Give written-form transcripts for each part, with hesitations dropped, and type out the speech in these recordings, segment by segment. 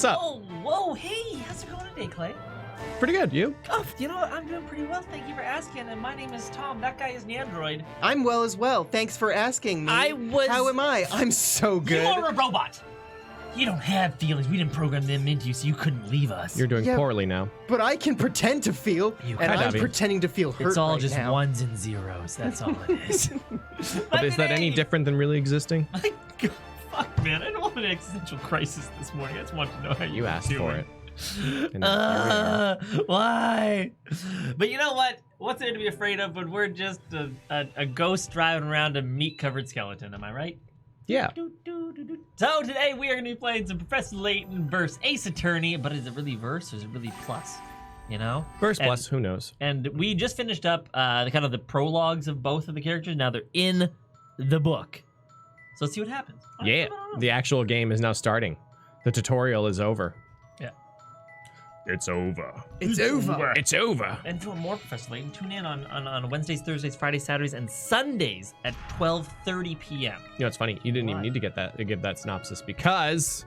What's up? Oh, whoa, hey, how's it going today, Clay? Pretty good. You? Oh, you know what? I'm doing pretty well. Thank you for asking. And my name is Tom. That guy is Nandroid. I'm well as well. Thanks for asking me. How am I? I'm so good. You are a robot. You don't have feelings. We didn't program them into you, so you couldn't leave us. You're doing poorly now. But I can pretend to feel, You and kinda I'm be. pretending to feel hurt It's all right just now. ones and zeros. That's all it is. But is that any different than really existing? My God, fuck, man. I don't want an existential crisis this morning. I just want to know how You asked doing. for it. And here we are. Why? But you know what? What's there to be afraid of when we're just a ghost driving around a meat-covered skeleton? Am I right? Yeah. So today we are going to be playing some Professor Layton versus Ace Attorney, but is it really verse or is it really plus? You know? First plus, who knows? And we just finished up the kind of the prologues of both of the characters. Now they're in the book. So let's see what happens. Yeah. The actual game is now starting. The tutorial is over. Yeah. It's over. It's over. It's over. And for more Professor Layton, tune in on Wednesdays, Thursdays, Fridays, Saturdays, and Sundays at 12:30 p.m. You know, it's funny. You didn't even need to give that synopsis because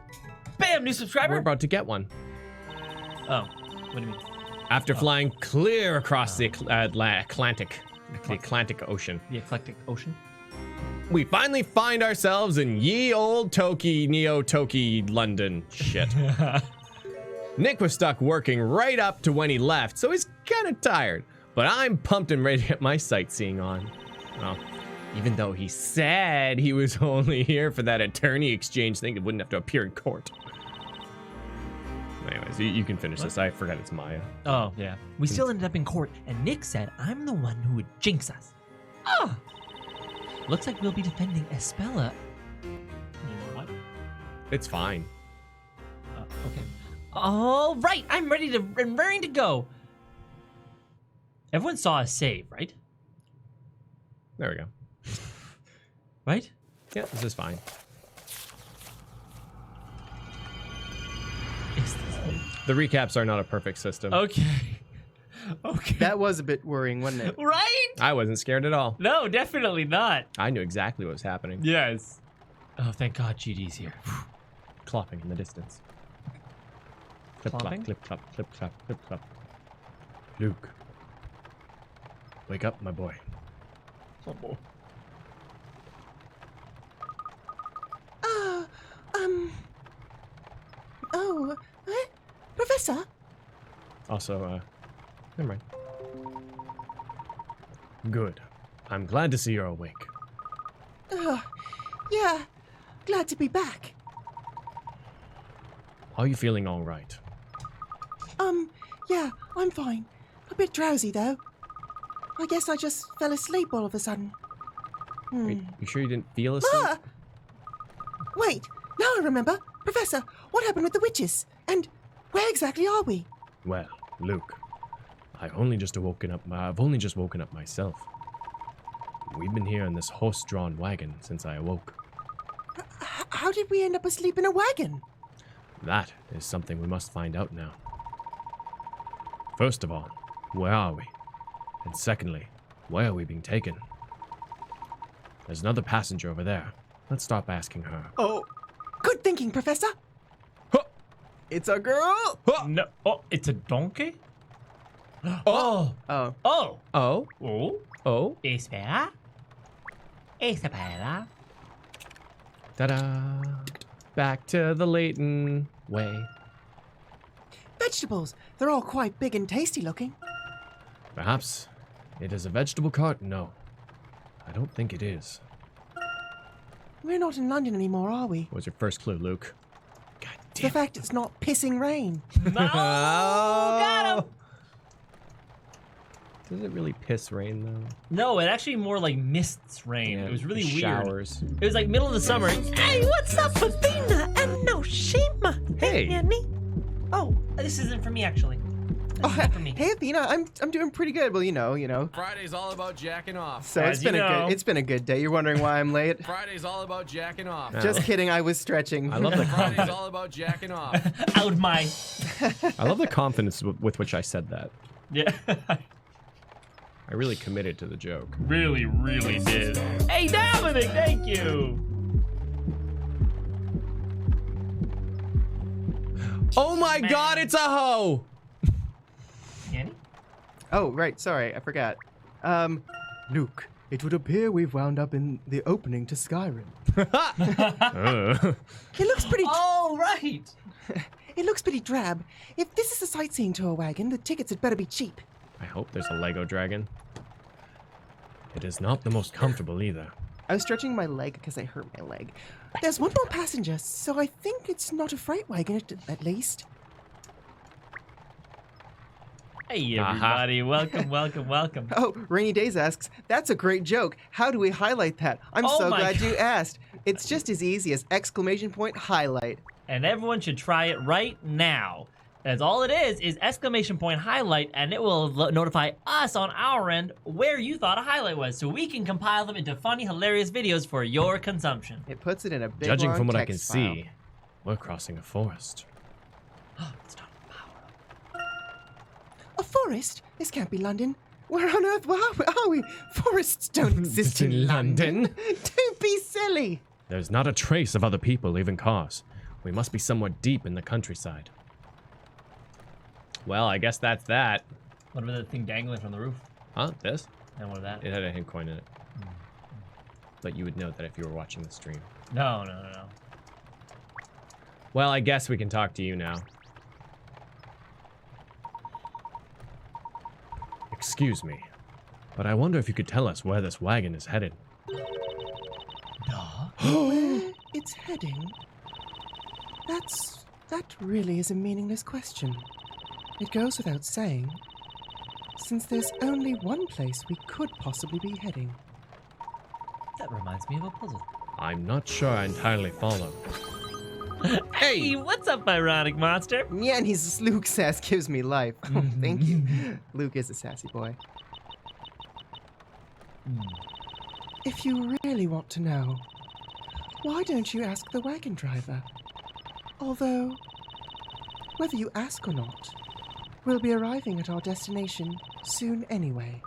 Bam! New subscriber. we're about to get one. Oh, what do you mean? After flying clear across the Atlantic Ocean, The eclectic ocean. we finally find ourselves in ye old Toki, Neo-Toki, London. Shit. Nick was stuck working right up to when he left, so he's kind of tired. But I'm pumped and ready to get my sightseeing on. Well, even though he said he was only here for that attorney exchange thing that wouldn't have to appear in court. Anyways, you can finish this. I forgot it's Maya. Oh, yeah. We still ended up in court, and Nick said I'm the one who would jinx us. Ah! Looks like we'll be defending Espella. You know what? It's fine. Okay. All right, I'm ready to go. Everyone saw us save, right? There we go. Right? Yeah, this is fine. Is this The recaps are not a perfect system. okay? Okay. That was a bit worrying, wasn't it? Right? I wasn't scared at all. No, definitely not. I knew exactly what was happening. Yes. Oh, thank God GD's here. Clopping in the distance. Clip Clopping? clop, clip clop, clip clop, clip clop. Luke. Wake up, my boy. Professor? Also, never mind. Good. I'm glad to see you're awake. Yeah, glad to be back. Are you feeling all right? Yeah, I'm fine. A bit drowsy, though. I guess I just fell asleep all of a sudden. Wait, you sure you didn't feel asleep? Ah! Wait, now I remember. Professor, what happened with the witches? And where exactly are we? Well, Luke, I've only just woken up myself. We've been here in this horse-drawn wagon since I awoke. How did we end up asleep in a wagon? That is something we must find out now. First of all, where are we? And secondly, where are we being taken? There's another passenger over there. Let's stop asking her. Oh, good thinking, Professor. Huh. It's a girl. Huh. No. Oh, it's a donkey? Oh. Oh. Oh. Oh. Oh. Oh. Espera. Espera. Ta-da. Back to the Layton way. Vegetables. They're all quite big and tasty looking. Perhaps it is a vegetable cart? No. I don't think it is. We're not in London anymore, are we? What was your first clue, Luke? God The damn. fact it's not pissing rain. No. Got him. Does it really piss rain, though? No, it actually more like mists rain. It was really weird. Showers. It was like middle of the summer. Hey, what's up, Athena and Noshima? Hey. Yanni. Oh, this isn't for me actually. This Oh, isn't for me. hey, Athena. I'm doing pretty good. Well, you know. Friday's all about jacking off. So As you know. it's been a good day. You're wondering why I'm late? Friday's all about jacking off. Just kidding. I was stretching. I love the Friday's confidence. all about jacking off. Out my. I love the confidence with which I said that. Yeah. I really committed to the joke. really did. Hey, Dominic, thank you. my god, it's a hoe! Yanny? Oh, right. Sorry, I forgot. Luke, it would appear we've wound up in the opening to Skyrim. It looks pretty. Oh, right. It looks pretty drab. If this is a sightseeing tour wagon, the tickets had better be cheap. I hope there's a Lego dragon. It is not the most comfortable either. I was stretching my leg because I hurt my leg. There's one more passenger, so I think it's not a freight wagon at least. Hey, everybody. Welcome, welcome, welcome. Oh, Rainy Days asks, that's a great joke. How do we highlight that? I'm Oh so my glad God. you asked. It's just as easy as exclamation point highlight. And everyone should try it right now. That's all it is exclamation point highlight, and it will notify us on our end where you thought a highlight was, so we can compile them into funny, hilarious videos for your consumption. It puts it in a big Judging long from what I can text file. see, we're crossing a forest. It's not power. A forest? This can't be London. Where on earth are we? Forests don't exist in London. Don't be silly. There's not a trace of other people leaving cars. We must be somewhere deep in the countryside. Well, I guess that's that. What about the thing dangling from the roof? Huh? This? And what of that? It had a hint coin in it. But you would know that if you were watching the stream. No. Well, I guess we can talk to you now. Excuse me, but I wonder if you could tell us where this wagon is headed. Where it's heading? That really is a meaningless question. It goes without saying, since there's only one place we could possibly be heading. That reminds me of a puzzle. I'm not sure I entirely follow. Hey, what's up, ironic monster? Yeah, and he's Luke sass gives me life. Oh, thank you. Luke is a sassy boy. If you really want to know, why don't you ask the wagon driver? Although, whether you ask or not, we'll be arriving at our destination soon anyway.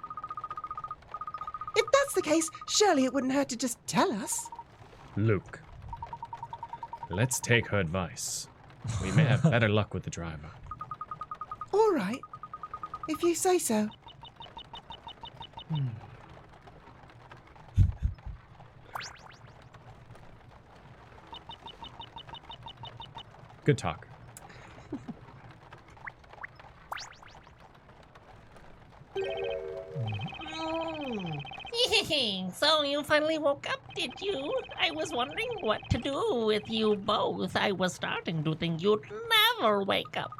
If that's the case, surely it wouldn't hurt to just tell us. Luke, let's take her advice. We may have better luck with the driver. All right, if you say so. Good talk. So you finally woke up, did you? I was wondering what to do with you both. I was starting to think you'd never wake up.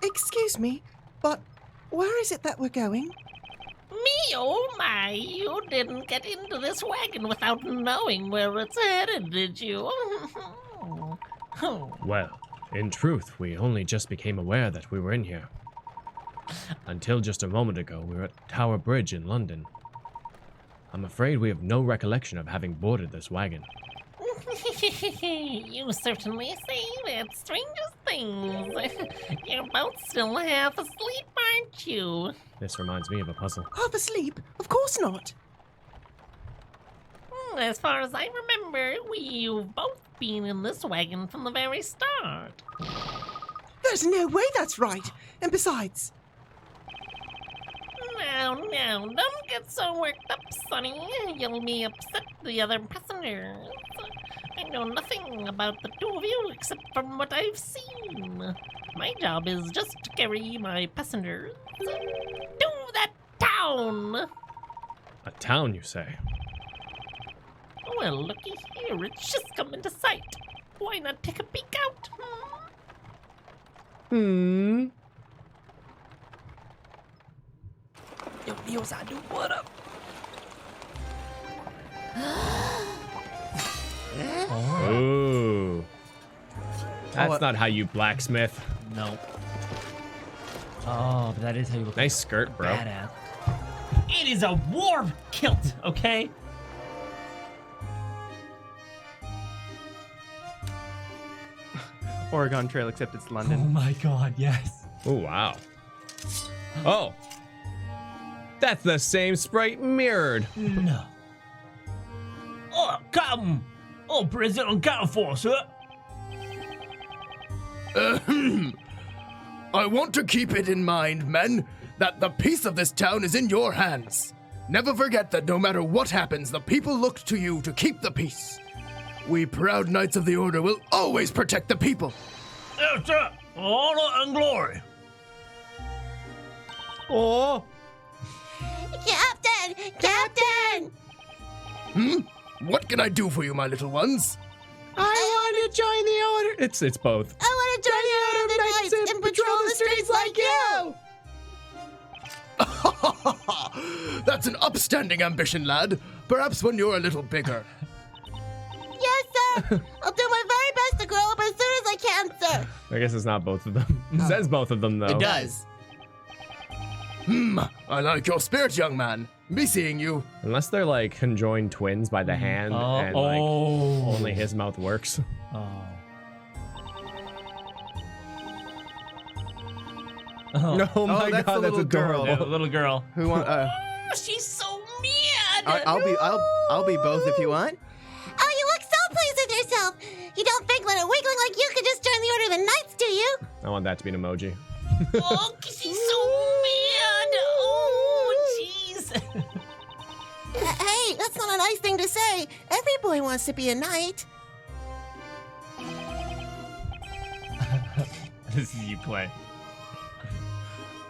Excuse me, but where is it that we're going? Me, oh my, you didn't get into this wagon without knowing where it's headed, did you? Well, in truth, we only just became aware that we were in here. Until just a moment ago, we were at Tower Bridge in London. I'm afraid we have no recollection of having boarded this wagon. You certainly say the strangest things. You're both still half asleep, aren't you? This reminds me of a puzzle. Half asleep? Of course not. As far as I remember, you've both been in this wagon from the very start. There's no way that's right. And besides, Now, don't get so worked up, Sonny. You'll be upset the other passengers. I know nothing about the two of you except from what I've seen. My job is just to carry my passengers to that town. A town, you say? Well, looky here, it's just come into sight. Why not take a peek out? Yo, Neo's I do what up? Ooh. That's not how you blacksmith. No. Oh, but that is how you look. Nice skirt, bro. Badass. It is a war kilt, okay? Oregon Trail, except it's Oh London. my god, yes. Oh, wow. Oh. That's the same sprite mirrored. No. Oh, come! Oh, President California, sir. I want to keep it in mind, men, that the peace of this town is in your hands. Never forget that no matter what happens, the people look to you to keep the peace. We proud Knights of the Order will always protect the people. Yes, sir. Honor and glory. Oh, Captain! Captain! What can I do for you, my little ones? I want to join the order. It's both. I want to join the Order of the Knights and patrol the streets like you! That's an upstanding ambition, lad. Perhaps when you're a little bigger. Yes, sir! I'll do my very best to grow up as soon as I can, sir! I guess it's not both of them. It says both of them, though. It does. I like your spirit, young man. Be seeing you. Unless they're like conjoined twins by the hand, and like only his mouth works. Oh my that's god, the that's little girl. adorable. Yeah, the little girl. Who want? She's so mad. I'll be both if you want. Oh, you look so pleased with yourself! You don't think that a weakling like you could just join the Order of the Knights, do you? I want that to be an emoji. Oh, she's so mad. Oh, jeez. Hey, that's not a nice thing to say. Every boy wants to be a knight. This is you play.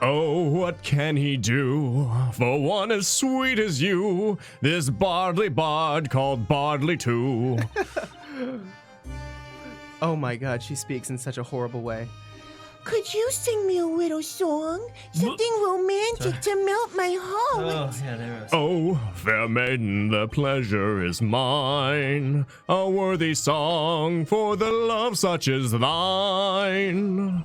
Oh, what can he do for one as sweet as you? This bardly bard called Bardly too. Oh my god, she speaks in such a horrible way. Could you sing me a little song? Something romantic to melt my heart. Yeah, there it is. Oh, fair maiden, the pleasure is mine. A worthy song for the love such as thine.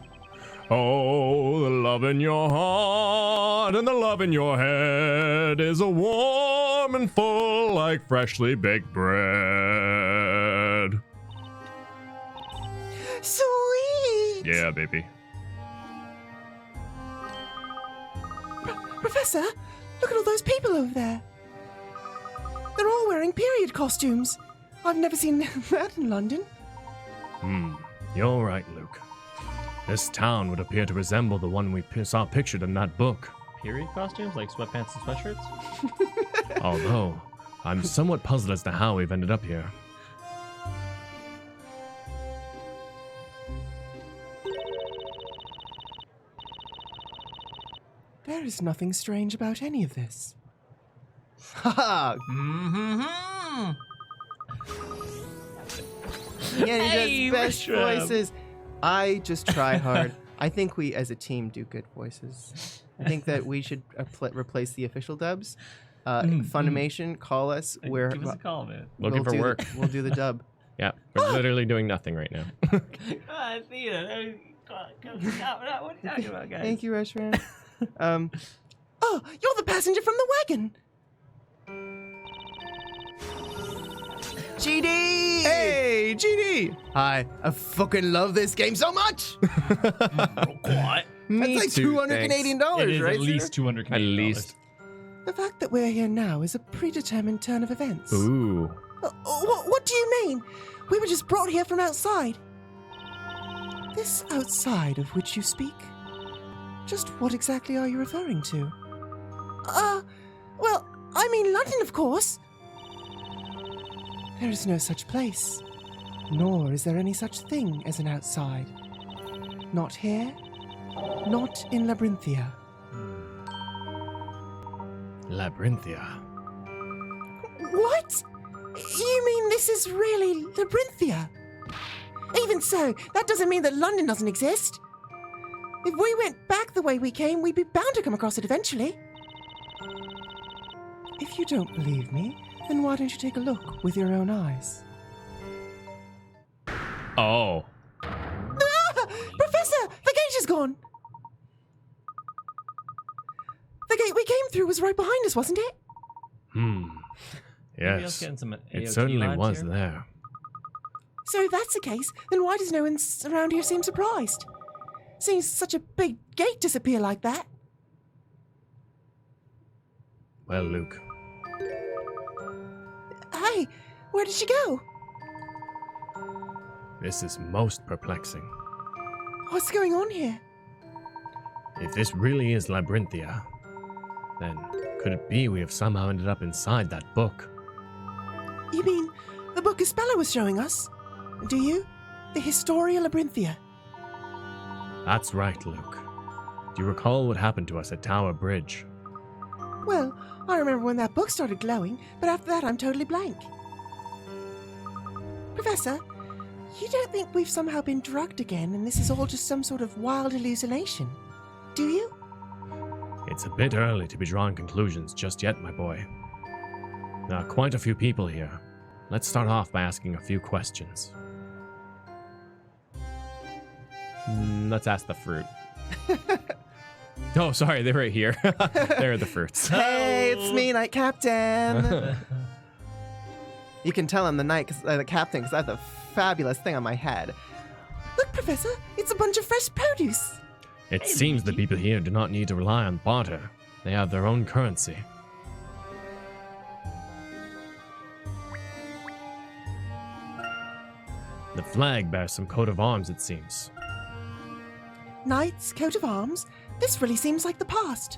Oh, the love in your heart and the love in your head is a warm and full like freshly baked bread. Sweet. Yeah, baby. Professor, look at all those people over there. They're all wearing period costumes. I've never seen that in London. You're right, Luke. This town would appear to resemble the one we saw pictured in that book. Period costumes like sweatpants and sweatshirts? Although, I'm somewhat puzzled as to how we've ended up here. There is nothing strange about any of this. Haha! Yeah, he does best Mushroom. voices. I just try hard. I think we, as a team, do good voices. I think that we should replace the official dubs. Funimation, call us. We're Give us a call, man. Looking for work. We'll do the dub. Yeah, we're literally doing nothing right now. Thea, what are you talking about, guys? Thank you, Restaurant. Oh, you're the passenger from the wagon. GD! Hey, GD! Hi, I fucking love this game so much. What? Me That's like too, 200 thanks. Canadian It dollars, is right? at least 200 At Canadian least. The fact that we're here now is a predetermined turn of events. Ooh. What do you mean? We were just brought here from outside. This outside of which you speak? Just what exactly are you referring to? Well, I mean London, of course. There is no such place, nor is there any such thing as an outside. Not here, not in Labyrinthia. Labyrinthia. What? You mean this is really Labyrinthia? Even so, that doesn't mean that London doesn't exist. If we went back the way we came, we'd be bound to come across it eventually. If you don't believe me, then why don't you take a look with your own eyes? Oh. Professor, the gate is gone. The gate we came through was right behind us, wasn't it? Maybe else Yes. getting some It AOT certainly vibes was here. there. So if that's the case, then why does no one around here seem surprised? Seeing such a big gate disappear like that. Well, Luke. Hey, where did she go? This is most perplexing. What's going on here? If this really is Labyrinthia, then could it be we have somehow ended up inside that book? You mean the book Isabella was showing us? Do you? The Historia Labyrinthia. That's right, Luke. Do you recall what happened to us at Tower Bridge? Well, I remember when that book started glowing, but after that I'm totally blank. Professor, you don't think we've somehow been drugged again and this is all just some sort of wild hallucination? Do you? It's a bit early to be drawing conclusions just yet, my boy. There are quite a few people here. Let's start off by asking a few questions. Let's ask the fruit. Oh, sorry, they're right here. They're the fruits. Hey, it's me, Night Captain. You can tell I'm the captain because I have the fabulous thing on my head. Look, Professor, it's a bunch of fresh produce. It seems the people here do not need to rely on barter. They have their own currency. The flag bears some coat of arms, it seems. Knights, coat of arms. This really seems like the past.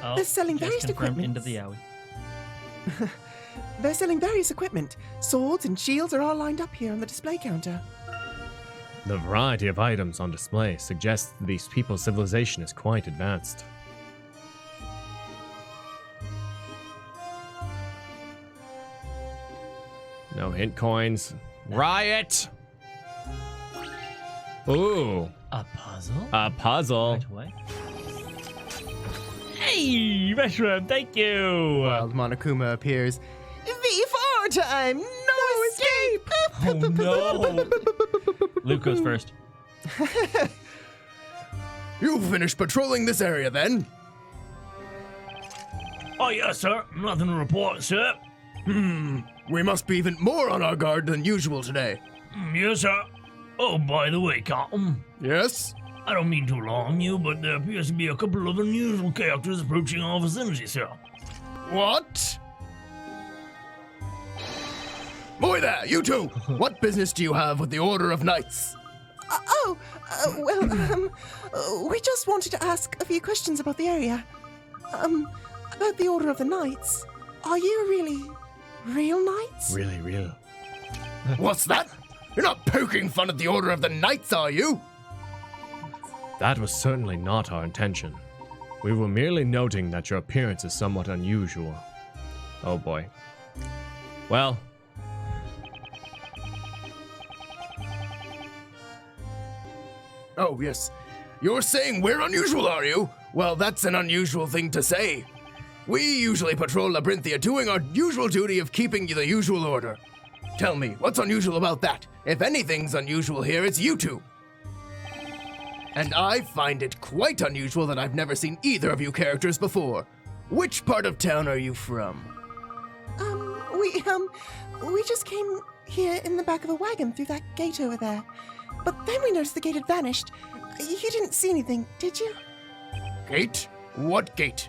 Oh, They're selling just various confirmed equipment. into the alley. They're selling various equipment. Swords and shields are all lined up here on the display counter. The variety of items on display suggests that these people's civilization is quite advanced. No hint coins. Riot! Ooh, A puzzle? a puzzle. Right away. Hey, Mushroom, thank you! Wild Monokuma appears. V4 time! No escape! Oh no! Luke goes first. You finished patrolling this area then? Oh, yes, sir. Nothing to report, sir. We must be even more on our guard than usual today. Yes, sir. Oh, by the way, Captain, Yes? I don't mean to alarm you, but there appears to be a couple of unusual characters approaching our vicinity, sir. What? Boy there, you two! What business do you have with the Order of Knights? We just wanted to ask a few questions about the area. About the Order of the Knights. Are you really real knights? Really real. What's that? You're not poking fun at the Order of the Knights, are you? That was certainly not our intention. We were merely noting that your appearance is somewhat unusual. Oh boy. Well. Oh, yes. You're saying we're unusual, are you? Well, that's an unusual thing to say. We usually patrol Labyrinthia doing our usual duty of keeping the usual order. Tell me, what's unusual about that? If anything's unusual here, it's you two. And I find it quite unusual that I've never seen either of you characters before. Which part of town are you from? We just came here in the back of a wagon through that gate over there. But then we noticed the gate had vanished. You didn't see anything, did you? Gate? What gate?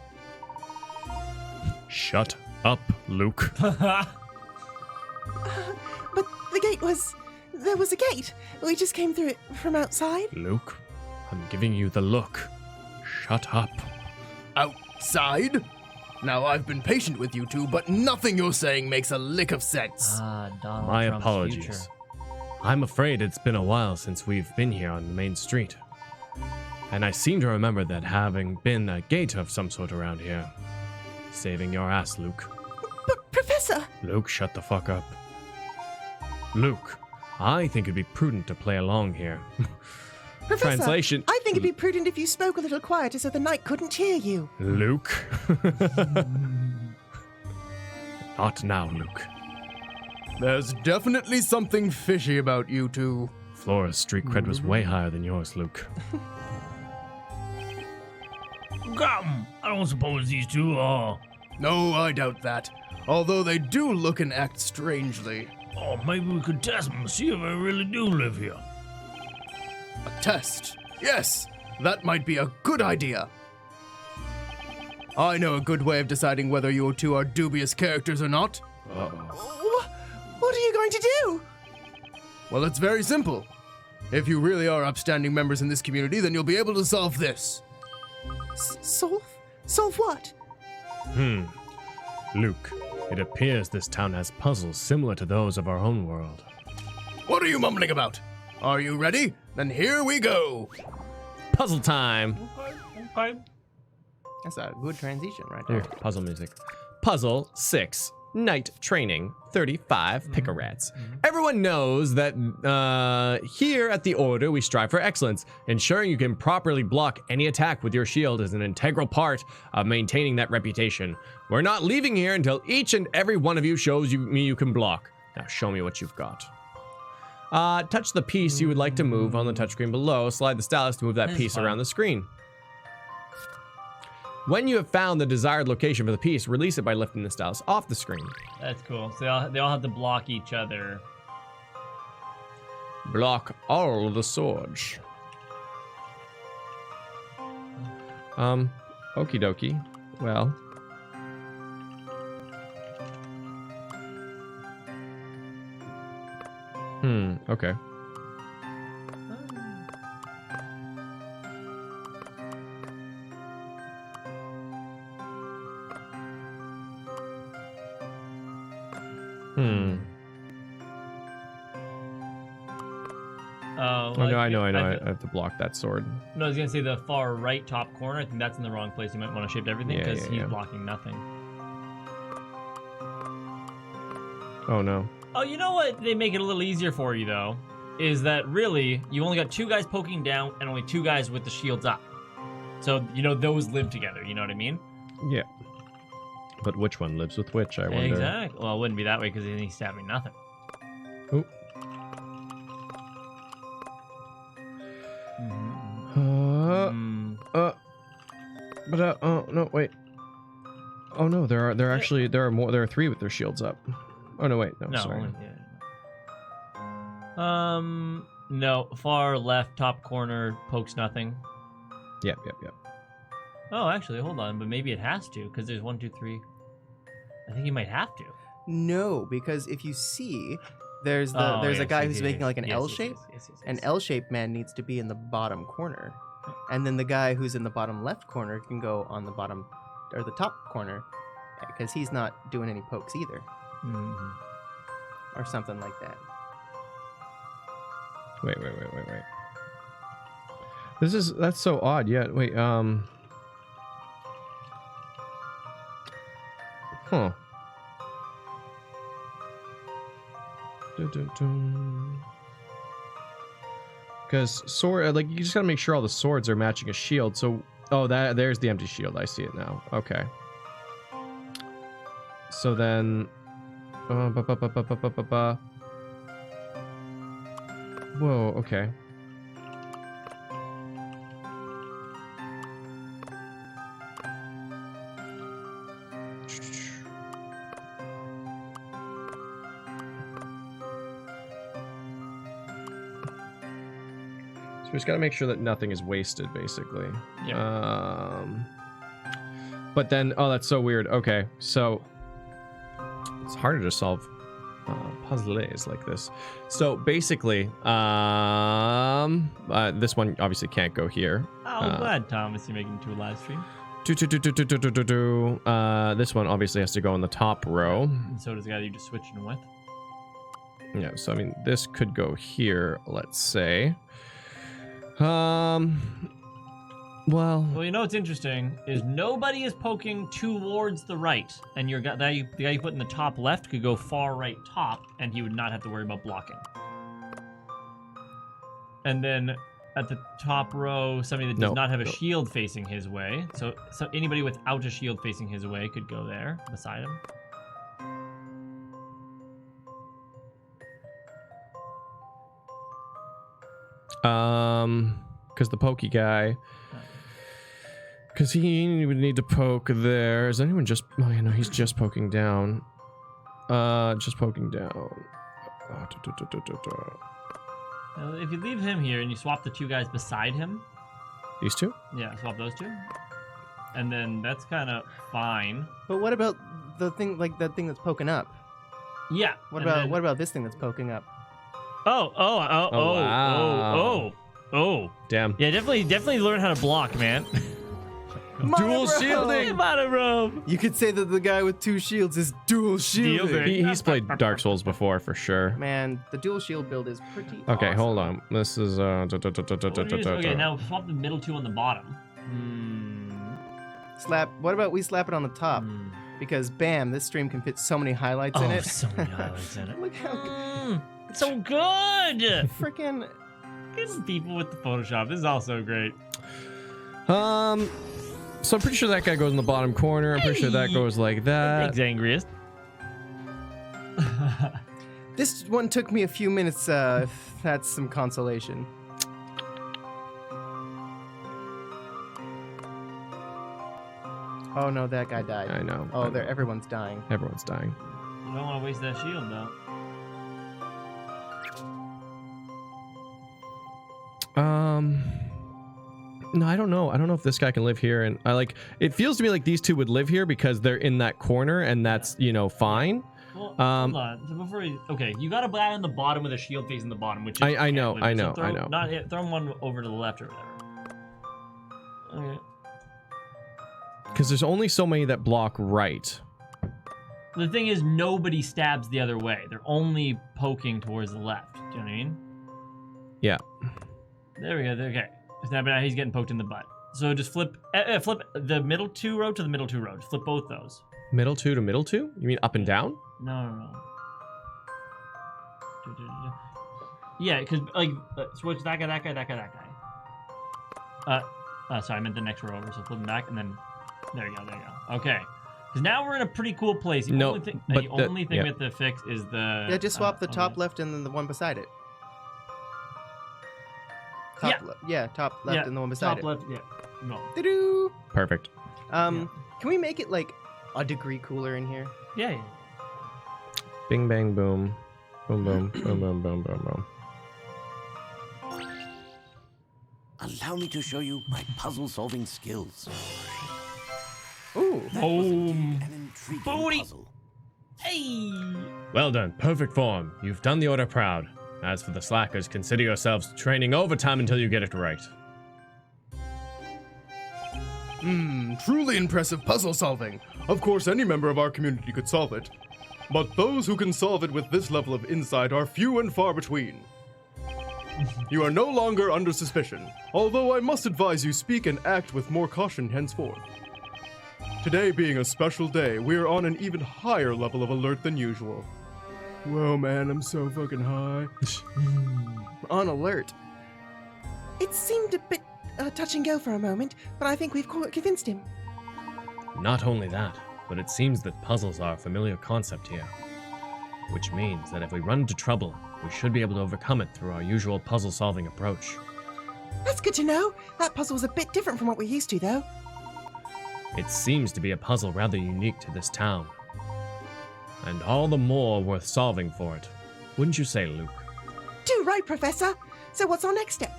Shut up, Luke. But the gate was... There was a gate. We just came through it from outside. Luke, I'm giving you the look. Shut up. Outside? Now, I've been patient with you two, but nothing you're saying makes a lick of sense. Donald My Trump's apologies. future. I'm afraid it's been a while since we've been here on the main street. And I seem to remember that having been a gate of some sort around here. Saving your ass, Luke. But, Professor... Luke, shut the fuck up. Luke, I think it'd be prudent to play along here. Professor, Translation. I think it'd be prudent if you spoke a little quieter so the knight couldn't hear you. Luke. Not now, Luke. There's definitely something fishy about you two. Flora's street cred was way higher than yours, Luke. Captain, I don't suppose these two are... No, I doubt that. Although they do look and act strangely. Oh, maybe we could test them, see if they really do live here. A test? Yes, that might be a good idea. I know a good way of deciding whether you two are dubious characters or not. What are you going to do? Well, it's very simple. If you really are upstanding members in this community, then you'll be able to solve this. Solve? Solve what? Luke, it appears this town has puzzles similar to those of our own world. What are you mumbling about? Are you ready? Then here we go. Puzzle time! Okay. That's a good transition right Here, there. puzzle music. Puzzle 6. Night training. 35 picarats. Everyone knows that here at the Order we strive for excellence. Ensuring you can properly block any attack with your shield is an integral part of maintaining that reputation. We're not leaving here until each and every one of you shows me you can block. Now show me what you've got. Touch the piece you would like to move on the touchscreen below. Slide the stylus to move that This is piece fun. around the screen. When you have found the desired location for the piece, release it by lifting the stylus off the screen. That's cool. So they all have to block each other. Block all the swords. Okie dokie. Well. Okay. Oh, Oh, no, I know. I have to block that sword. No, I was gonna say the far right top corner. I think that's in the wrong place. You might want to shift everything Yeah, because yeah, he's yeah. blocking nothing. Oh, no. Oh, you know what? They make it a little easier for you though. Is that really you only got 2 guys poking down and only 2 guys with the shields up. So you know those live together. You know what I mean? Yeah. But which one lives with which, I wonder. Exactly. Well, it wouldn't be that way because he's stabbing nothing. Ooh. Oh, no, wait. Oh, no, there are more. There are 3 with their shields up. Oh, no, wait. No, No. sorry. No. Far left top corner pokes nothing. Yep. Oh, actually, hold on. But maybe it has to because there's 1, 2, 3. I think you might have to. No, because if you see, there's a guy who's making like an L shape. An L-shaped man needs to be in the bottom corner, and then the guy who's in the bottom left corner can go on the bottom or the top corner, because he's not doing any pokes either, or something like that. Wait. That's so odd. Yeah, wait, Huh. Because sword, like, you just gotta make sure all the swords are matching a shield. So, oh, there's the empty shield. I see it now. Okay. So then, whoa. Okay. So we just got to make sure that nothing is wasted, basically. Yeah. But then, oh, that's so weird. Okay, so it's harder to solve puzzles like this. So basically, this one obviously can't go here. Oh, I'm glad, Thomas, you're making to a live stream. This one obviously has to go in the top row. And so does the guy that you just switched him with. Yeah, so I mean, this could go here, let's say. Well, Well, you know what's interesting is nobody is poking towards the right, and the guy you put in the top left could go far right top, and he would not have to worry about blocking. And then at the top row, somebody that does not have a shield facing his way, so anybody without a shield facing his way could go there beside him. Because the pokey guy, because he would need to poke there. Is anyone just? Oh, you know, he's just poking down. Just poking down. If you leave him here and you swap the 2 guys beside him. These 2? Yeah, swap those 2. and then that's kind of fine. But what about the thing, like that thing that's poking up? Yeah. What and about then- what about this thing that's poking up? wow. Oh. Damn. Yeah, definitely learn how to block, man. Dual shielding. Monobrobe. You could say that the guy with 2 shields is dual shielding. He's played Dark Souls before for sure. Man, the dual shield build is pretty. Okay, awesome. hold on. This is Okay, now swap the middle 2 on the bottom. Slap. What about we slap it on the top? Because bam, this stream can fit so many highlights in it. So many highlights in it. Look how It's so good. freaking. These people with the Photoshop. This is also great. So I'm pretty sure that guy goes in the bottom corner. I'm pretty sure that goes like that. Thanks, angriest. This one took me a few minutes. If that's some consolation. Oh no, that guy died. I know. Oh, there, everyone's dying. Everyone's dying. You don't want to waste that shield, though. No, I don't know. I don't know if this guy can live here. And I like, it feels to me like these two would live here because they're in that corner and that's, you know, fine. Well, hold on. So before we, okay, you got a guy on the bottom with a shield facing the bottom, which is I know, can't I live. know, So I know. throw him one over to the left or whatever. Okay. Because there's only so many that block right. The thing is, nobody stabs the other way. They're only poking towards the left. Do you know what I mean? Yeah. There we go. Okay. Now he's getting poked in the butt. So just flip the middle 2 row to the middle 2 row. Just flip both those. Middle 2 to middle 2? You mean up and down? No. Yeah, because like switch that guy. Sorry, I meant the next row over. So flip him back and then there you go. Okay. Because now we're in a pretty cool place. The only thing, we have to fix is the. Yeah, just swap the top left and then the one beside it. Top left and the one beside it. Top left, yeah. No. Doo-doo. Perfect. Can we make it like a degree cooler in here? Yeah. Bing, bang, boom. Boom, boom, boom, boom, boom, boom, boom. Allow me to show you my puzzle-solving skills. Ooh. Boom. An intriguing Booty. puzzle. Hey. Well done. Perfect form. You've done the order proud. As for the slackers, consider yourselves training overtime until you get it right. Truly impressive puzzle solving. Of course, any member of our community could solve it. But those who can solve it with this level of insight are few and far between. You are no longer under suspicion, although I must advise you speak and act with more caution henceforth. Today being a special day, we are on an even higher level of alert than usual. Whoa, man, I'm so fucking high. On alert. It seemed a bit touch and go for a moment, but I think we've convinced him. Not only that, but it seems that puzzles are a familiar concept here. Which means that if we run into trouble, we should be able to overcome it through our usual puzzle-solving approach. That's good to know. That puzzle's a bit different from what we're used to, though. It seems to be a puzzle rather unique to this town. And all the more worth solving for it. Wouldn't you say, Luke? Too right, Professor. So what's our next step?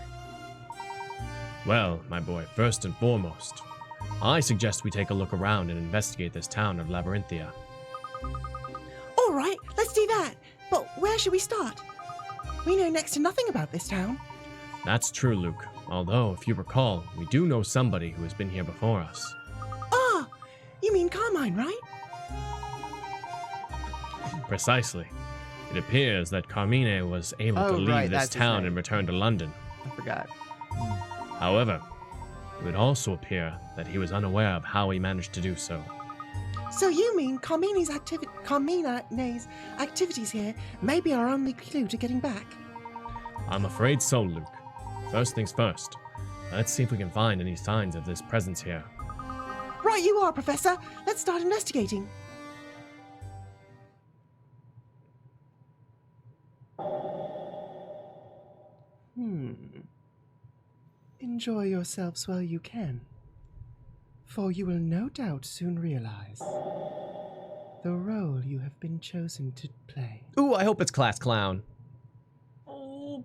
Well, my boy, first and foremost, I suggest we take a look around and investigate this town of Labyrinthia. All right, let's do that. But where should we start? We know next to nothing about this town. That's true, Luke. Although, if you recall, we do know somebody who has been here before us. Ah, you mean Carmine, right? Precisely. It appears that Carmine was able to leave this town and return to London. I forgot. However, it would also appear that he was unaware of how he managed to do so. So you mean Carmine's activities here may be our only clue to getting back? I'm afraid so, Luke. First things first, let's see if we can find any signs of this presence here. Right you are, Professor. Let's start investigating. Enjoy yourselves while you can, for you will no doubt soon realize the role you have been chosen to play. Ooh, I hope it's Class Clown. Oh.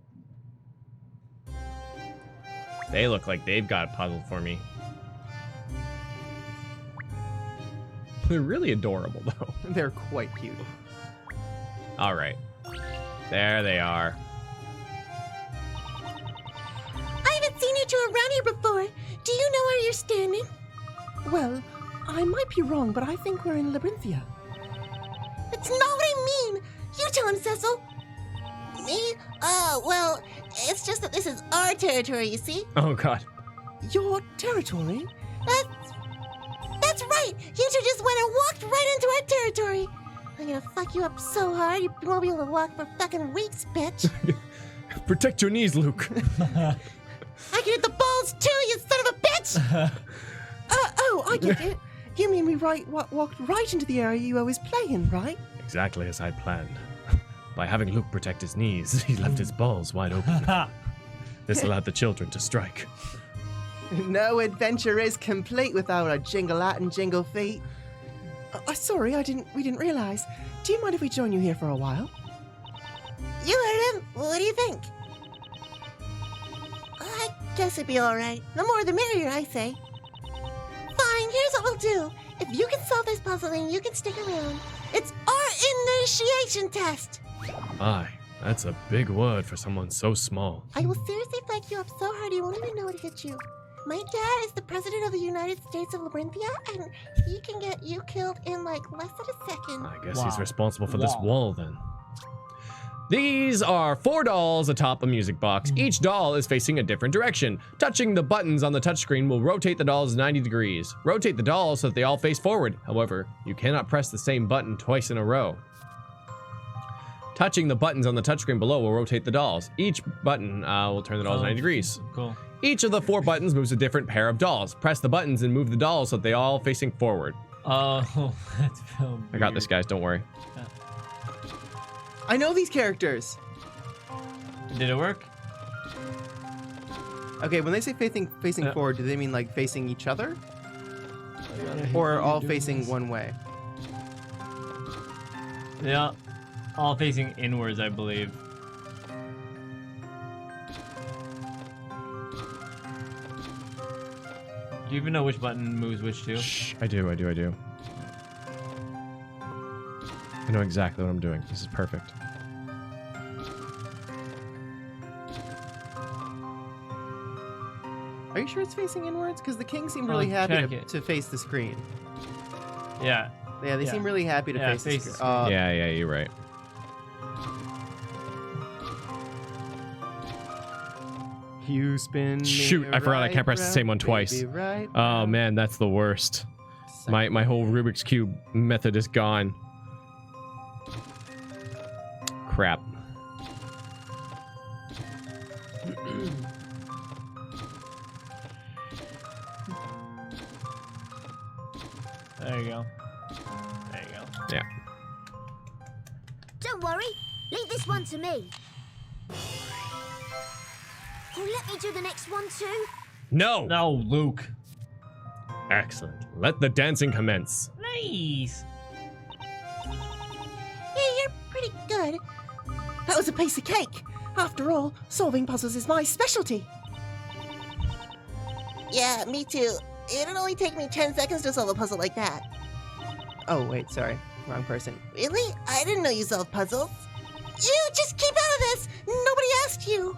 They look like they've got a puzzle for me. They're really adorable, though. They're quite cute. All right. There they are. I haven't seen you two around here before. Do you know where you're standing? Well, I might be wrong, but I think we're in Labyrinthia. That's not what I mean. You tell him, Cecil. Me? Oh, well, it's just that this is our territory, you see? Oh, God. Your territory? That's right. You two just went and walked right into our territory. I'm gonna fuck you up so hard you won't be able to walk for fucking weeks, bitch. Protect your knees, Luke. I can hit the balls too, you son of a bitch! Oh, I get it. You mean we walked right into the area you always play in, right? Exactly as I'd planned. By having Luke protect his knees, he left his balls wide open. This allowed the children to strike. No adventure is complete without a jingle-at and jingle feet. Sorry, we didn't realize. Do you mind if we join you here for a while? You heard him. What do you think? I guess it'd be alright. The more the merrier, I say. Fine, here's what we'll do. If you can solve this puzzle, then you can stick around. It's our initiation test. My, that's a big word for someone so small. I will seriously flex you up so hard you won't even know it hit you. My dad is the president of the United States of Labyrinthia, and he can get you killed in like less than a second. I guess he's responsible for this wall then. These are 4 dolls atop a music box. Each doll is facing a different direction. Touching the buttons on the touchscreen will rotate the dolls 90 degrees. Rotate the dolls so that they all face forward. However, you cannot press the same button twice in a row. Touching the buttons on the touchscreen below will rotate the dolls. Each button will turn the dolls 90 degrees. Cool. Each of the 4 buttons moves a different pair of dolls. Press the buttons and move the dolls so that they all facing forward. Oh, that's weird. I got this, guys. Don't worry. I know these characters. Did it work? Okay, when they say facing forward, do they mean like facing each other? Or all facing one way? Yeah. All facing inwards, I believe. Do you even know which button moves which to? Shh, I do. I know exactly what I'm doing. This is perfect. Are you sure it's facing inwards? Because the king seemed really happy to face the screen. Yeah. Yeah, they seem really happy to face the screen. Yeah, you're right. You spin. Shoot, I forgot I can't press the same one twice. Right, Oh man, that's the worst. My whole Rubik's Cube method is gone. Crap. There you go. Yeah. Don't worry. Leave this one to me. Oh, let me do the next one too. No! No, Luke. Excellent. Let the dancing commence. Nice. Yeah, you're pretty good. That was a piece of cake. After all, solving puzzles is my specialty. Yeah, me too. It'd only take me 10 seconds to solve a puzzle like that. Oh, wait, sorry. Wrong person. Really? I didn't know you solved puzzles. You just keep out of this! Nobody asked you!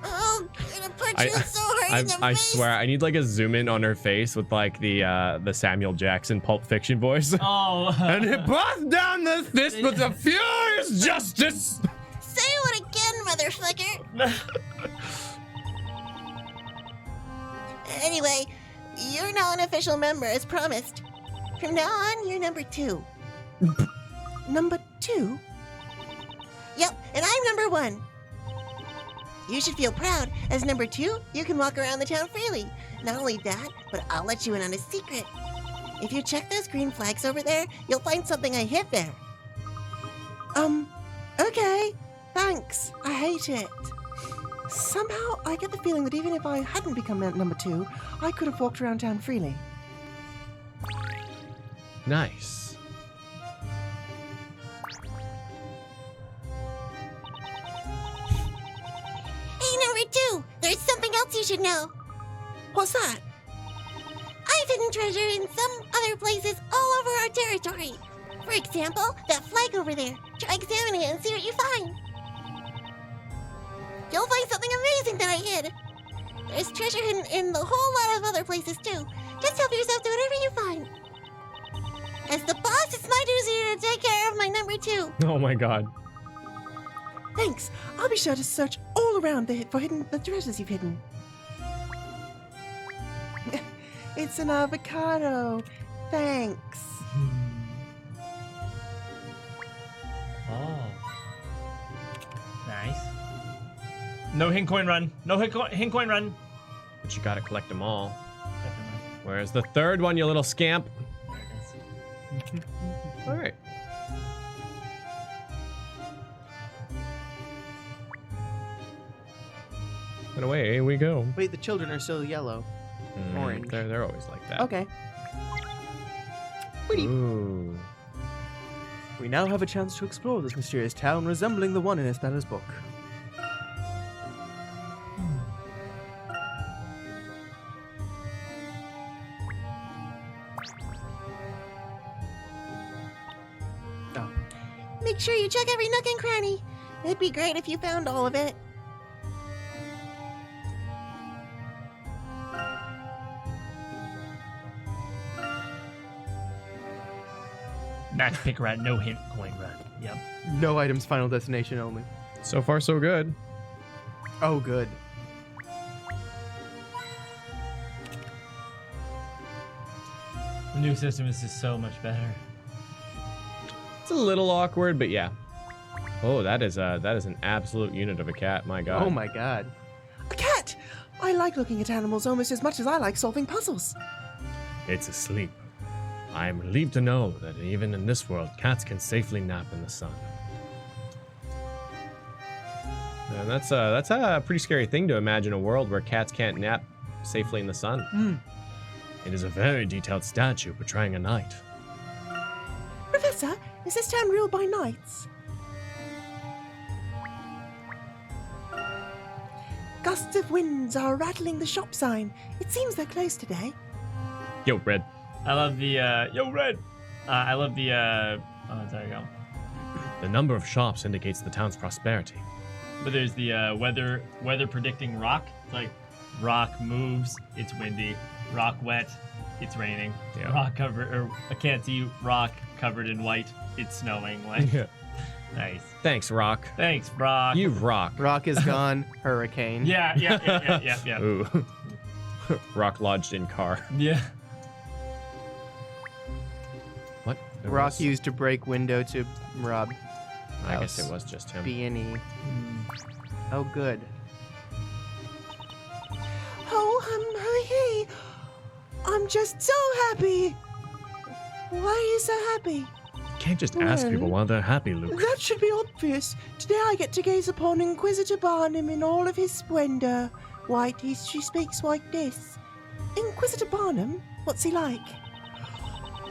Oh, I'm gonna punch you so hard in the I face! swear, I need like a zoom in on her face with like the Samuel Jackson Pulp Fiction voice. Oh. And it brought down the fist with a furious justice! Say it again, motherfucker! Anyway, you're now an official member as promised. From now on, you're number 2. Number 2? Yep, and I'm number 1. You should feel proud. As number 2, you can walk around the town freely. Not only that, but I'll let you in on a secret. If you check those green flags over there, you'll find something I hid there. Okay. Thanks. I hate it. Somehow, I get the feeling that even if I hadn't become number 2, I could have walked around town freely. Nice. Hey, number 2, there's something else you should know. What's that? I always hidden treasure in some other places all over our territory. For example, that flag over there. Try examining it and see what you find. You'll find something amazing that I hid. There's treasure hidden in the whole lot of other places too. Just help yourself to whatever you find. As the boss, it's my duty to take care of my number 2. Oh my god. Thanks. I'll be sure to search all around for the treasures you've hidden. It's an avocado. Thanks. Oh. Nice. No hint coin run. No hint coin run. But you gotta collect them all. Definitely. Where's the third one, you little scamp? There it is. All right. And away we go. Wait, the children are still yellow. Orange. They're always like that. Okay. Ooh. We now have a chance to explore this mysterious town resembling the one in Isabela's book. Make sure you check every nook and cranny. It'd be great if you found all of it. Match pick run, no hint coin run. Yep. No items, final destination only. So far, so good. Oh, good. The new system is just so much better. It's a little awkward, but yeah. Oh, that is an absolute unit of a cat. My god. Oh my god. A cat! I like looking at animals almost as much as I like solving puzzles. It's asleep. I am relieved to know that even in this world, cats can safely nap in the sun. And that's a pretty scary thing to imagine, a world where cats can't nap safely in the sun. It is a very detailed statue portraying a knight. Professor, is this town ruled by knights? Gusts of winds are rattling the shop sign. It seems they're closed today. Yo, Red. I love the yo red. I love the oh, there you go. The number of shops indicates the town's prosperity. But there's the weather predicting rock. It's like rock moves, it's windy. Rock wet, it's raining. Yeah. Rock covered, or I can't see rock covered in white, it's snowing. Like, Yeah. Nice. Thanks, Rock. Thanks, Brock. You rock. Rock is gone. Hurricane. Yeah. Ooh. Rock lodged in car. Yeah. What? There Rock was- used to break window to rob I guess it was just him. B&E. Oh, good. Oh, hey. I'm just so happy. Why are you so happy? Can't just ask people while they're happy, Luke. That should be obvious. Today I get to gaze upon Inquisitor Barnum in all of his splendor. She speaks like this. Inquisitor Barnum? What's he like?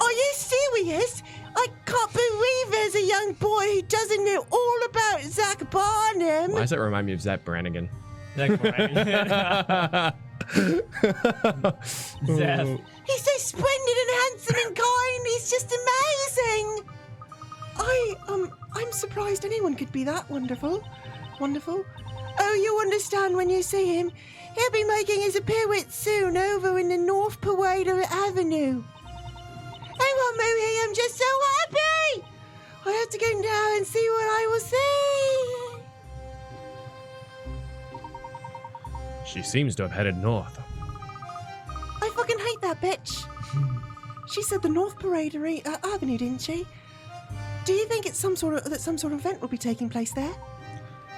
Are you serious? I can't believe there's a young boy who doesn't know all about Zach Barnum. Why does that remind me of Zach Brannigan? Zach. He's so splendid and handsome and kind. He's just amazing. I'm surprised anyone could be that wonderful. Wonderful. Oh, you'll understand when you see him. He'll be making his appearance soon over in the North Parade Avenue. Oh, Mohi, I'm just so happy. I have to go now and see what I will see. She seems to have headed north. I fucking hate that bitch. She said the North Parade Avenue, didn't she? Do you think it's some sort of event will be taking place there?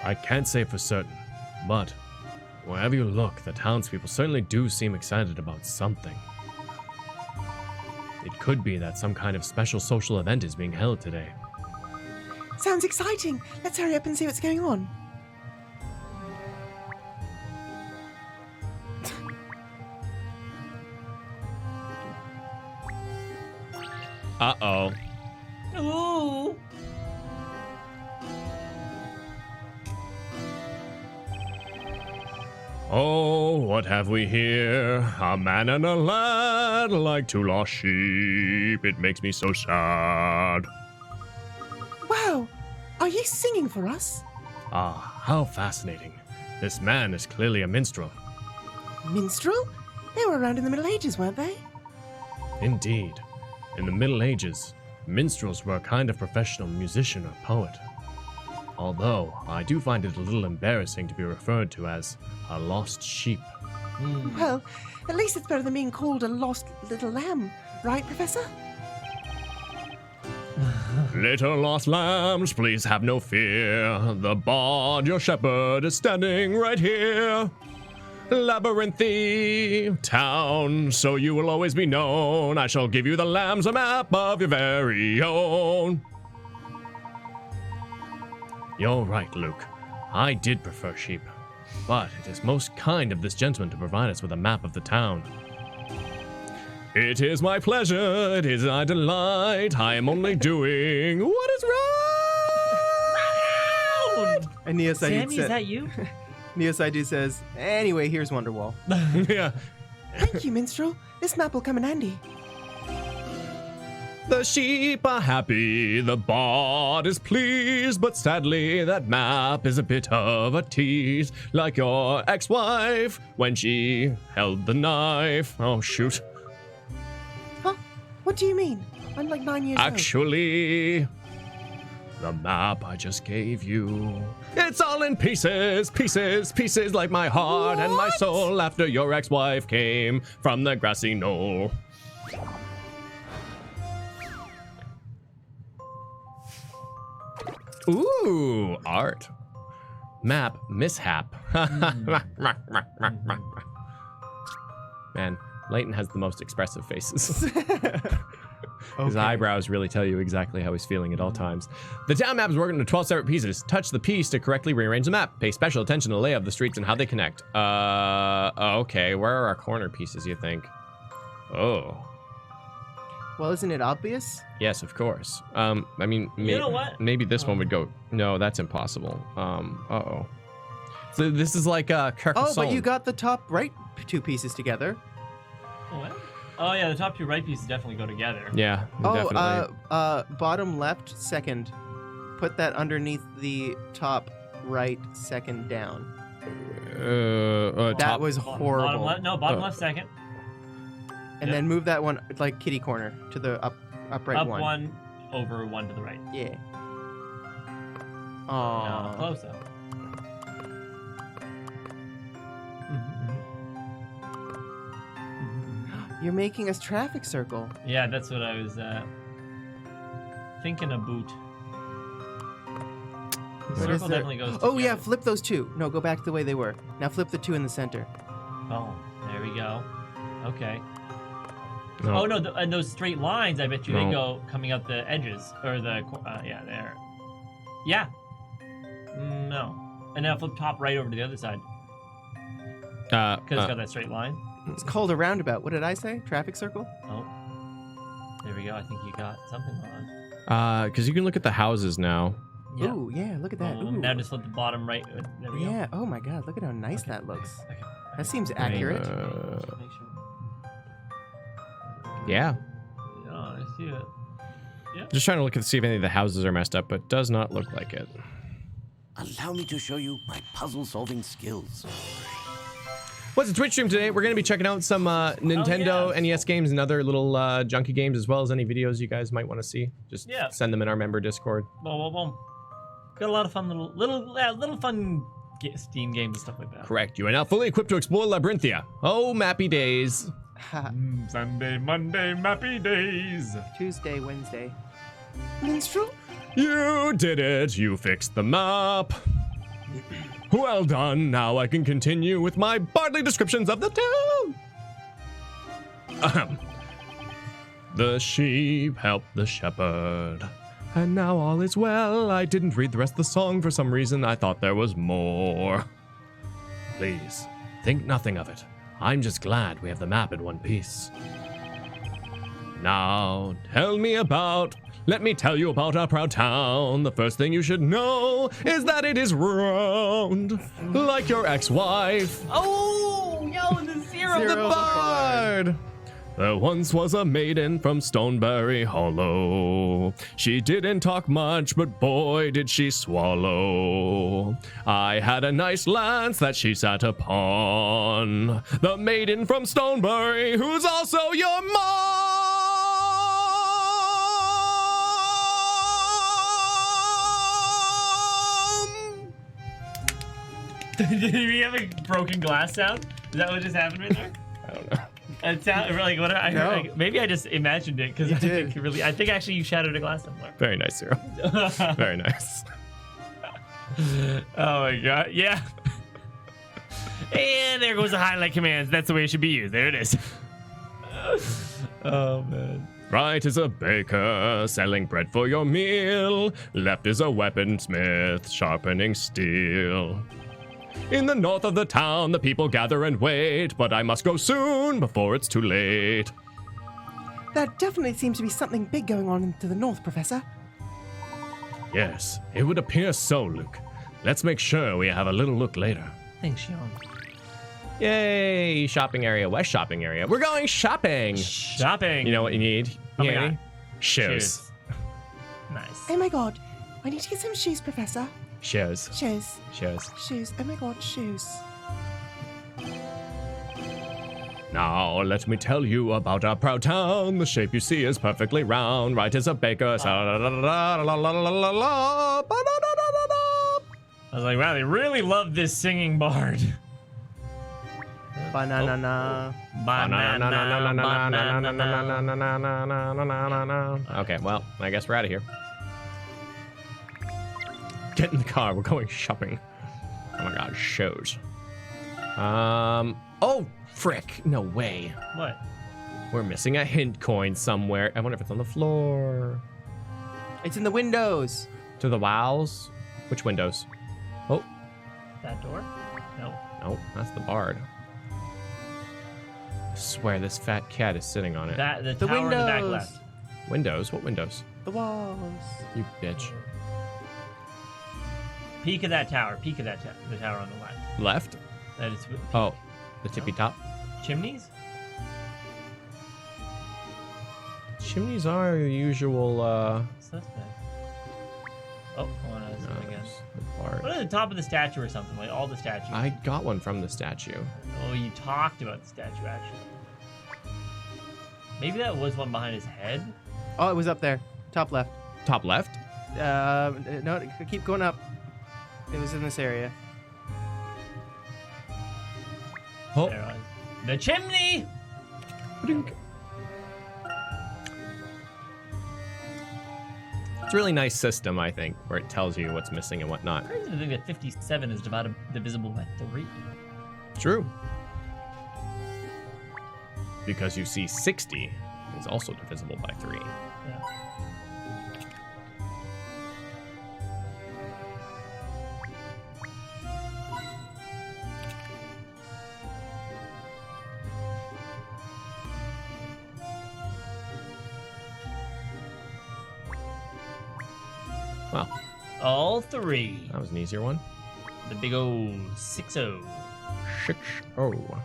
I can't say for certain, but wherever you look, the townspeople certainly do seem excited about something. It could be that some kind of special social event is being held today. Sounds exciting. Let's hurry up and see what's going on. Uh-oh. Ooh. Oh, what have we here? A man and a lad like two lost sheep. It makes me so sad. Wow! Are you singing for us? Ah, how fascinating. This man is clearly a minstrel. Minstrel? They were around in the Middle Ages, weren't they? Indeed. In the Middle Ages, minstrels were a kind of professional musician or poet. Although, I do find it a little embarrassing to be referred to as a lost sheep. Well, at least it's better than being called a lost little lamb, right, Professor? Little lost lambs, please have no fear. The bard, your shepherd, is standing right here. Labyrinthy town, so you will always be known. I shall give you the lambs a map of your very own. You're right, Luke. I did prefer sheep. But it is most kind of this gentleman to provide us with a map of the town. It is my pleasure, it is my delight. I am only doing what is right. And Neosaidu Sammy, is that you? Neosaidu says, anyway, here's Wonderwall. Yeah. Thank you, Minstrel. This map will come in handy. The sheep are happy, the bard is pleased, but sadly that map is a bit of a tease, like your ex-wife when she held the knife. Oh, shoot. Huh? What do you mean? I'm like 9 years old. Actually, the map I just gave you, it's all in pieces, pieces, pieces, like my heart and my soul after your ex-wife came from the grassy knoll. Ooh, art. Map mishap. Man, Layton has the most expressive faces. His eyebrows really tell you exactly how he's feeling at all times. The town map is working into 12 separate pieces. Touch the piece to correctly rearrange the map. Pay special attention to the layout of the streets and how they connect. Okay, where are our corner pieces, you think? Oh. Well, isn't it obvious? Yes, of course. I mean, You know what? maybe this one would go. No, that's impossible. Uh-oh. So this is like Carcassonne. Oh, but you got the top right two pieces together. What? Oh yeah, the top two right pieces definitely go together. Yeah, definitely. Bottom left second. Put that underneath the top right second down. That That was horrible. Bottom left, no, bottom left second. And then move that one like kitty corner to the upright Up one. one, over one to the right. Yeah. No, Aww. close up. You're making us traffic circle. Yeah, that's what I was thinking about. The What is circle there? definitely goes Oh yeah, together. flip those two. No, go back the way they were. Now flip the two in the center. Oh, there we go. Okay. No. Oh no, and those straight lines, I bet you they No. go coming up the edges or the yeah there. Yeah. No. And now flip top right over to the other side because it's got that straight line. It's called a roundabout. What did I say? Traffic circle? Oh. There we go. I think you got something on. Because you can look at the houses now. Yeah. Ooh, yeah, look at that. Oh, Ooh. now just flip the bottom right. There we go. Yeah, oh my god, look at how nice that looks. Okay. That seems accurate. Make sure. Yeah. Yeah, I see it. Yeah. Just trying to look to see if any of the houses are messed up, but does not look like it. Allow me to show you my puzzle-solving skills. What's the Twitch stream today? We're going to be checking out some Nintendo NES games and other little junky games, as well as any videos you guys might want to see. Just send them in our member Discord. Boom, boom, boom. Got a lot of fun little fun Steam games and stuff like that. Correct. You are now fully equipped to explore Labyrinthia. Oh, mappy days. Sunday, Monday, mappy days. Tuesday, Wednesday. Minstrel? You did it. You fixed the map. Well done. Now I can continue with my bardly descriptions of the town. Ahem. The sheep helped the shepherd. And now all is well. I didn't read the rest of the song for some reason. I thought there was more. Please, think nothing of it. I'm just glad we have the map in one piece. Now, tell me about Let me tell you about our proud town. The first thing you should know is that it is round, like your ex-wife. Oh, yo, the zero. The bard. There once was a maiden from Stoneberry Hollow. She didn't talk much, but boy did she swallow. I had a nice lance that she sat upon. The maiden from Stoneberry, who's also your mom! Did we have a broken glass sound? Is that what just happened right there? I don't know. It sounded like what I No. like, maybe I just imagined it because You I did. think actually you shattered a glass somewhere. Very nice, Zero. Very nice. Oh my god, yeah. And there goes the highlight commands. That's the way it should be used. There it is. Oh man. Right is a baker, selling bread for your meal. Left is a weaponsmith, sharpening steel. In the north of the town, the people gather and wait, but I must go soon before it's too late. There definitely seems to be something big going on to the north, Professor. Yes, it would appear so, Luke. Let's make sure we have a little look later. Thanks, Sean. Yay, shopping area, west shopping area. We're going shopping. Shopping. You know what you need? Oh my You know? God. Shoes. Nice. Oh my god, I need to get some shoes, Professor. Shoes. Shoes. Shoes. Shoes. Oh my god, shoes. Now, let me tell you about our proud town. The shape you see is perfectly round. Right as a baker. I was like, wow, they really love this singing bard. Banana. Okay, well, I guess we're out of here. Get in the car. We're going shopping. Oh my god, shows. Oh, frick. No way. What? We're missing a hint coin somewhere. I wonder if it's on the floor. It's in the windows. To the wows? Which windows? Oh, That door? No. no, that's the bard. I swear this fat cat is sitting on it. That the The tower in the back windows. left. Windows? What windows? The walls. You bitch. Peek of that tower. Peek of that tower. The tower on the left. Left? That is Oh, the tippy top. chimneys. Chimneys are the usual, Suspect. Oh, hold on. That's it again. the bard. What at the top of the statue or something? Like all the statues. I got one from the statue. Oh, you talked about the statue actually. Maybe that was one behind his head. Oh, it was up there. Top left. Top left? No, keep going up. It was in this area. Oh, There it was. The chimney. it's a really nice system, I think, where it tells you what's missing and whatnot. Crazy to think that 57 is divisible by 3. True. Because you see 60 is also divisible by 3. Yeah. Well, All 3. that was an easier one. The big old 6-0. 6-0.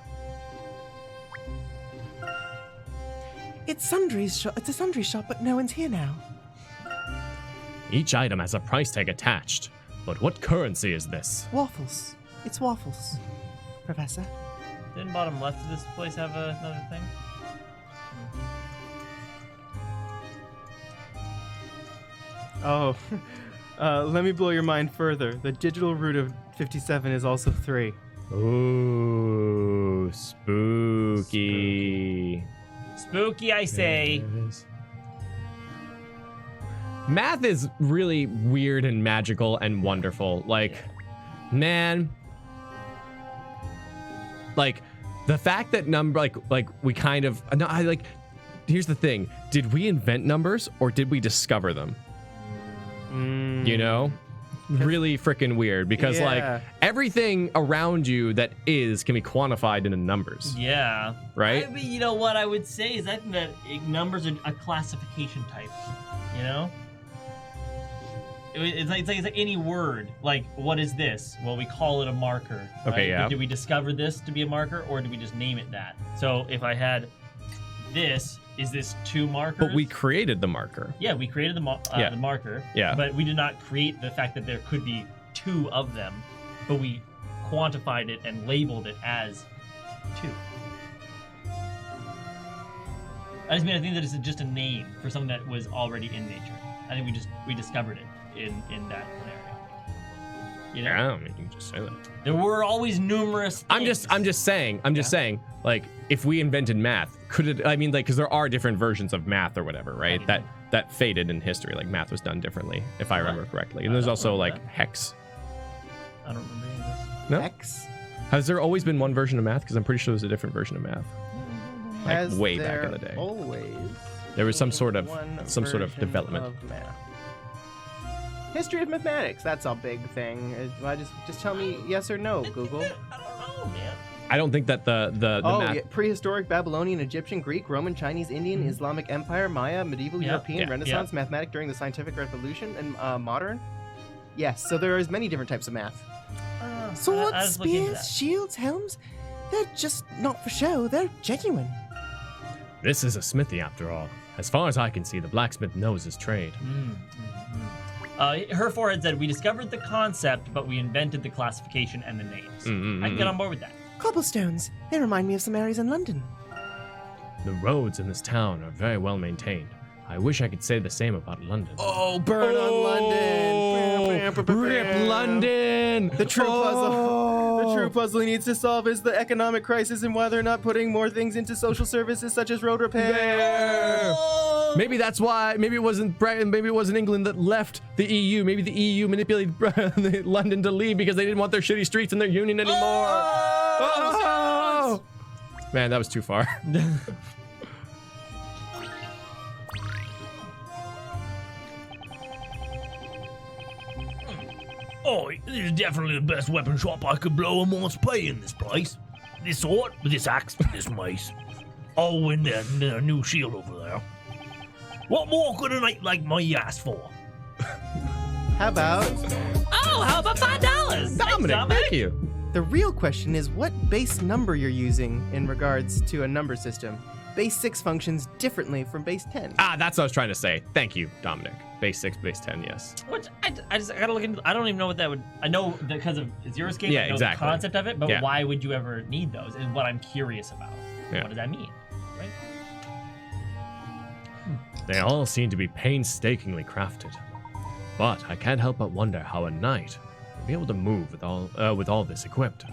It's Sundry's shop. It's a Sundry shop, but no one's here now. Each item has a price tag attached. But what currency is this? Waffles. It's waffles, Professor. Didn't bottom left of this place have another thing? Oh, let me blow your mind further. The digital root of 57 is also 3. Ooh, spooky. Spooky, I say. There it is. Math is really weird and magical and wonderful. Like, man, like the fact that we kind of no, I like. Here's the thing: did we invent numbers or did we discover them? You know, really freaking weird because Yeah. like everything around you that is can be quantified into numbers, Yeah. right? I mean, you know what I would say is I think that numbers are a classification type. You know? It's like any word. Like, what is this? Well, we call it a marker. Right? Okay, yeah. But did we discover this to be a marker, or did we just name it that? So if I had this, is this 2 markers? But we created the marker. Yeah, we created the marker. Yeah. But we did not create the fact that there could be 2 of them, but we quantified it and labeled it as 2. I think that it's just a name for something that was already in nature. I think we discovered it in that scenario. You know? Yeah, I mean, you can just say that. There were always numerous things. I'm just saying, like, if we invented math, could it, I mean, like, because there are different versions of math or whatever, right? That faded in history. Like, math was done differently, if I remember correctly. And there's also, like, hex. I don't remember any of this. No? X. Has there always been one version of math? Because I'm pretty sure there's a different version of math. Like, Has way back there in the day. Always. There was some sort of one version development. of math. History of mathematics. That's a big thing. Just tell me yes or no, Google. I don't know, man. I don't think that the math. Yeah, prehistoric, Babylonian, Egyptian, Greek, Roman, Chinese, Indian, Islamic Empire, Maya, medieval, European, yeah, Renaissance, mathematic during the scientific revolution, and modern. Yes, so there is many different types of math. Swords, I was looking into spears, that. shields, helms. They're just not for show. They're genuine. This is a smithy after all. As far as I can see, the blacksmith knows his trade. Her forehead said, we discovered the concept, but we invented the classification and the names. I can get on board with that. Cobblestones. They remind me of some areas in London. The roads in this town are very well maintained. I wish I could say the same about London. Oh, burn on London! Rip London! The true puzzle. Oh. The true puzzle he needs to solve is the economic crisis and why they're not putting more things into social services such as road repair. Maybe that's why. Maybe it wasn't England that left the EU. Maybe the EU manipulated London to leave because they didn't want their shitty streets in their union anymore. Oh! Man, that was too far. Oh, this is definitely the best weapon shop I could blow a month's pay in this place. This sword, this axe, this mace. Oh, and the new shield over there. What more could a knight like me ask for? How about Oh, how about $5? Dominic, thank you. the real question is what base number you're using in regards to a number system. Base 6 functions differently from base 10. Ah, that's what I was trying to say. Thank you, Dominic. Base 6, base 10, yes. Which I gotta look into. I don't even know what that would. I know that because of Zero Escape. Yeah, I know exactly. the concept of it, but Yeah. why would you ever need those? Is what I'm curious about. Yeah. What does that mean? Right? They all seem to be painstakingly crafted. But I can't help but wonder how a knight would be able to move with all this equipped.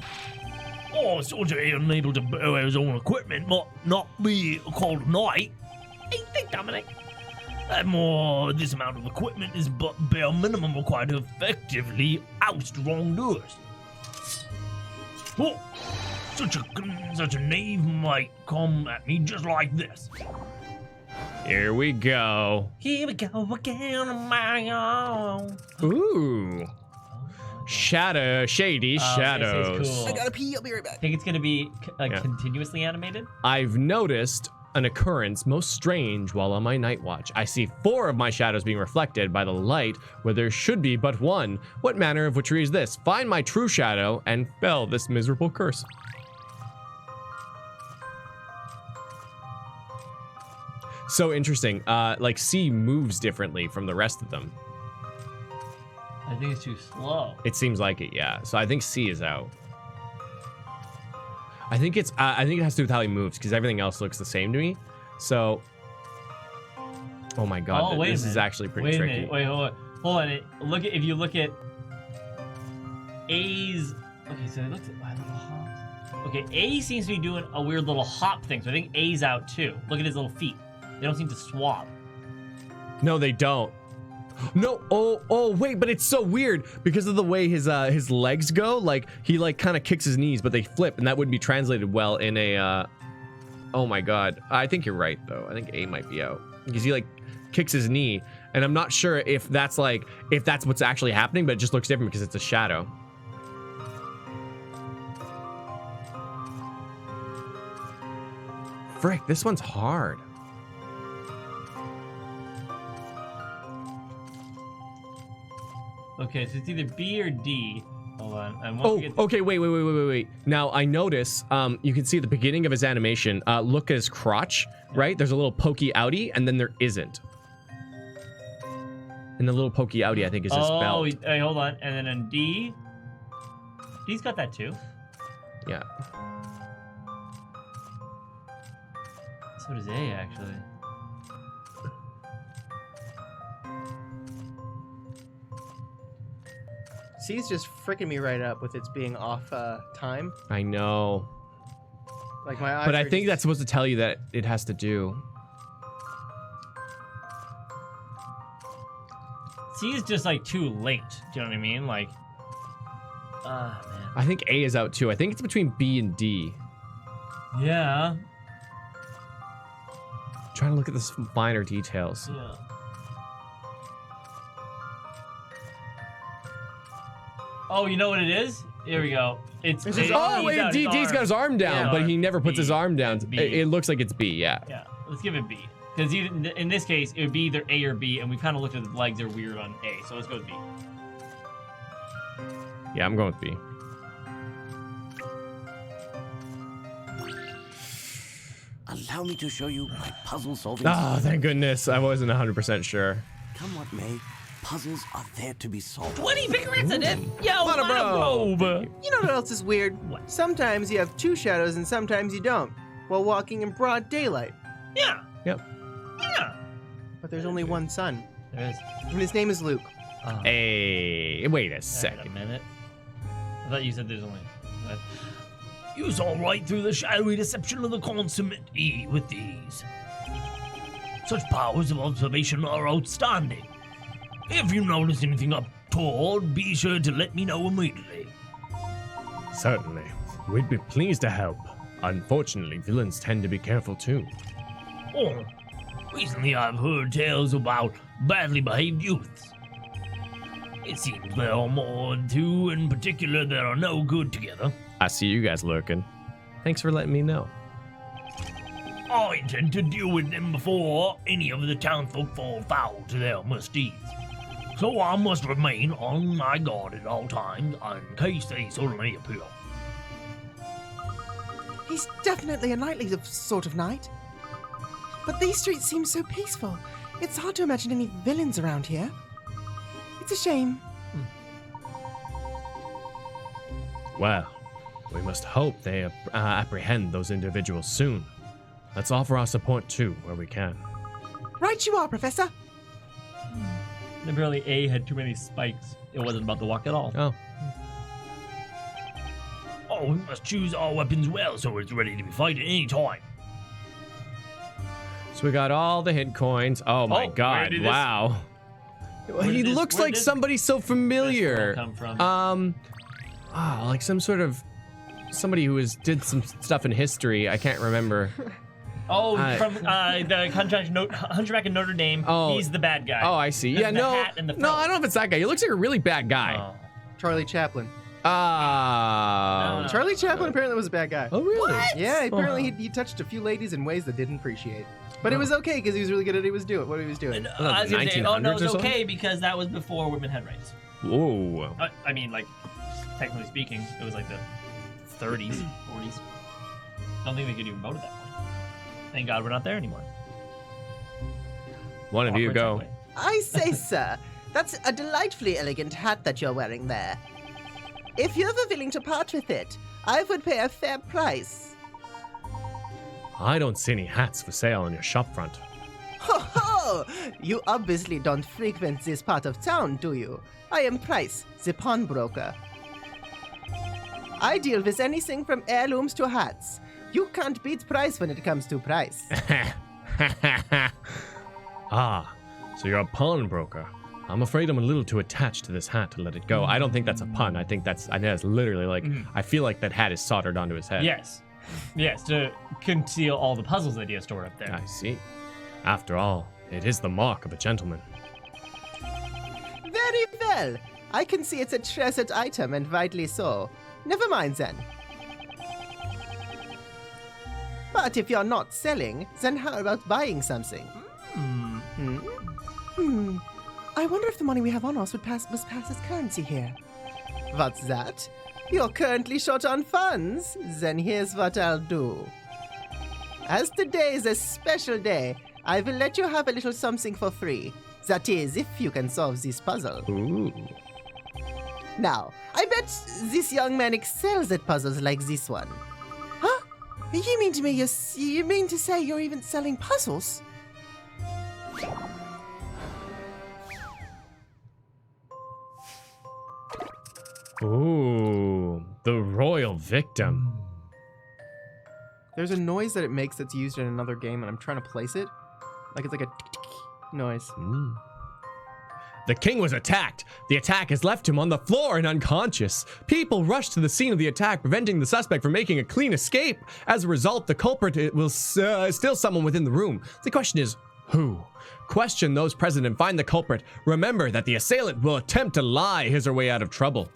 Oh, a soldier ain't able to bear his own equipment, but not be called a knight. Hey, think, Dominic. This amount of equipment is but bare minimum required to effectively oust wrongdoers. Oh, such a knave might come at me just like this. Here we go. Here we go again, Mario. Ooh. Shady shadows. Cool. I gotta pee. I'll be right back. Think it's gonna be Yeah. continuously animated? I've noticed an occurrence most strange while on my night watch. I see 4 of my shadows being reflected by the light where there should be but one. What manner of witchery is this? Find my true shadow and fell this miserable curse. So interesting. Like C moves differently from the rest of them. I think it's too slow. It seems like it, yeah. So I think C is out. I think it has to do with how he moves because everything else looks the same to me. So, oh my god, wait a this is minute. actually pretty Wait a tricky. minute. Wait, hold on. If you look at A's. Okay, so it looks at my little hops. Okay, A seems to be doing a weird little hop thing, so I think A's out too. Look at his little feet. They don't seem to swap. No, they don't. No, oh, wait, but it's so weird because of the way his legs go. Like he like kind of kicks his knees, but they flip, and that wouldn't be translated well in a. Oh my god, I think you're right though. I think A might be out because he like kicks his knee, And I'm not sure if that's what's actually happening, but it just looks different because it's a shadow. Frick, this one's hard. Okay, so it's either B or D. Hold on. Okay, wait. Now, I notice, you can see at the beginning of his animation, look at his crotch, right? There's a little pokey outie, and then there isn't. And the little pokey outie, I think, is his belt. Oh, hey, hold on. And then on D, D's got that too. Yeah. So does A, actually. C's just freaking me right up with its being off time. I know. Like my eyes. But I are think just- that's supposed to tell you that it has to do. C is just like too late. Do you know what I mean? Like, man. I think A is out too. I think it's between B and D. Yeah. Trying to look at the finer details. Yeah. Oh, you know what it is? Here we go. It's D's got his arm down, but he never puts his arm down. It looks like it's B, yeah. Yeah, let's give it B. Because in this case, it would be either A or B, and we've kind of looked at the legs are weird on A, so let's go with B. Yeah, I'm going with B. Allow me to show you my puzzle-solving. Oh, thank goodness. I wasn't 100% sure. Come what may, puzzles are there to be solved. 20 picarets a dip. Yo, What a bro. You know what else is weird? What? Sometimes you have two shadows and sometimes you don't, while walking in broad daylight. Yeah. Yep. Yeah. But there's only one sun, There is. and his name is Luke. Hey, wait a Wait a second. minute. I thought you said there's only. You saw right through the shadowy deception of the consummate E with these. Such powers of observation are outstanding. If you notice anything untoward, be sure to let me know immediately. Certainly. We'd be pleased to help. Unfortunately, villains tend to be careful too. Oh, recently I've heard tales about badly behaved youths. It seems there are more than two in particular that are no good together. I see you guys lurking. Thanks for letting me know. I intend to deal with them before any of the townsfolk fall foul to their misdeeds. So I must remain on my guard at all times in case they suddenly appear. He's definitely a nightly sort of knight. But these streets seem so peaceful. It's hard to imagine any villains around here. It's a shame. Well, we must hope they apprehend those individuals soon. Let's offer our support too, where we can. Right you are, Professor. Apparently A had too many spikes. It wasn't about the walk at all. Oh. Oh, we must choose our weapons well so it's ready to be fight at any time. So we got all the hint coins. Oh my Oh, god, where did this- wow. He did this- looks where like did somebody so familiar. this girl come from? Like some sort of somebody who did some stuff in history. I can't remember. Oh, from the Hunchback in Notre Dame. Oh. He's the bad guy. Oh, I see. The- Yeah, the no, hat and the no, I fro. don't know if it's that guy. He looks like a really bad guy. Oh. Charlie Chaplin. No. Charlie Chaplin apparently was a bad guy. Oh, really? Yeah, apparently he touched a few ladies in ways that didn't appreciate. But it was okay because he was really good at what he was doing. I was gonna say, oh no, 1900s it's or something? okay because that was before women had rights. Whoa. I mean, like, technically speaking, it was like the 30s, 40s. Don't think they could even vote at that point. Thank God we're not there anymore. One of you Awkward go. segue. I say, sir, that's a delightfully elegant hat that you're wearing there. If you're ever willing to part with it, I would pay a fair price. I don't see any hats for sale on your shop front. Ho ho! You obviously don't frequent this part of town, do you? I am Price, the pawnbroker. I deal with anything from heirlooms to hats. You can't beat Price when it comes to price. Ah, so you're a pawnbroker. I'm afraid I'm a little too attached to this hat to let it go. I don't think that's a pun. I think that's literally like, I feel like that hat is soldered onto his head. Yes. Yes, to conceal all the puzzles that he has stored up there. I see. After all, it is the mark of a gentleman. Well, I can see it's a treasured item, and rightly so. Never mind then. But if you're not selling, then how about buying something? I wonder if the money we have on us was pass as currency here. What's that? You're currently short on funds? Then here's what I'll do. As today is a special day, I will let you have a little something for free. That is, if you can solve this puzzle. Ooh. Now, I bet this young man excels at puzzles like this one. Huh? You mean to say you're even selling puzzles? Ooh, the royal victim. There's a noise that it makes that's used in another game, and I'm trying to place it. Like it's like a noise. The king was attacked. The attack has left him on the floor and unconscious. People rushed to the scene of the attack, preventing the suspect from making a clean escape. As a result, the culprit is still someone within the room. The question is, who? Question those present and find the culprit. Remember that the assailant will attempt to lie his or way out of trouble.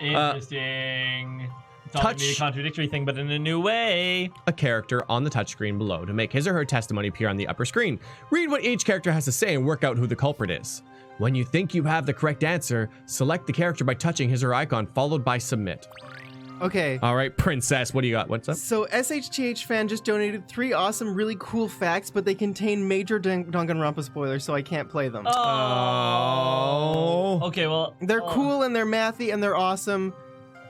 Interesting. It's all gonna be a contradictory thing, but in a new way. A character on the touchscreen below to make his or her testimony appear on the upper screen. Read what each character has to say and work out who the culprit is. When you think you have the correct answer, select the character by touching his or her icon, followed by submit. Okay. All right, Princess, what do you got? What's up? So SHTH fan just donated 3 awesome, really cool facts, but they contain major Danganronpa spoilers, so I can't play them. Oh. Okay, well. They're cool and they're mathy and they're awesome.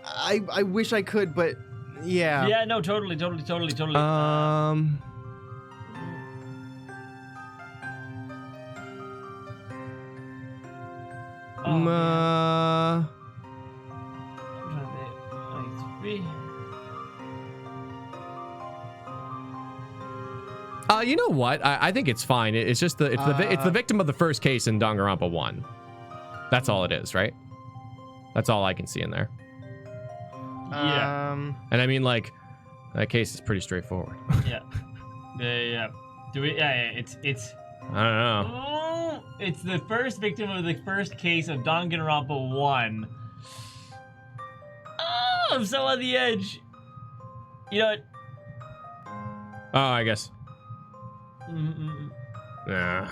I wish I could, but yeah. Yeah, no, totally. You know what? I think it's fine. It's just it's the victim of the first case in Danganronpa 1. That's all it is, right? That's all I can see in there. Yeah. And I mean, like, that case is pretty straightforward. Yeah. Yeah. Do we? Yeah. It's. I don't know. Oh, it's the first victim of the first case of Danganronpa 1. Oh, I'm so on the edge. You know what? Oh, I guess. Nah.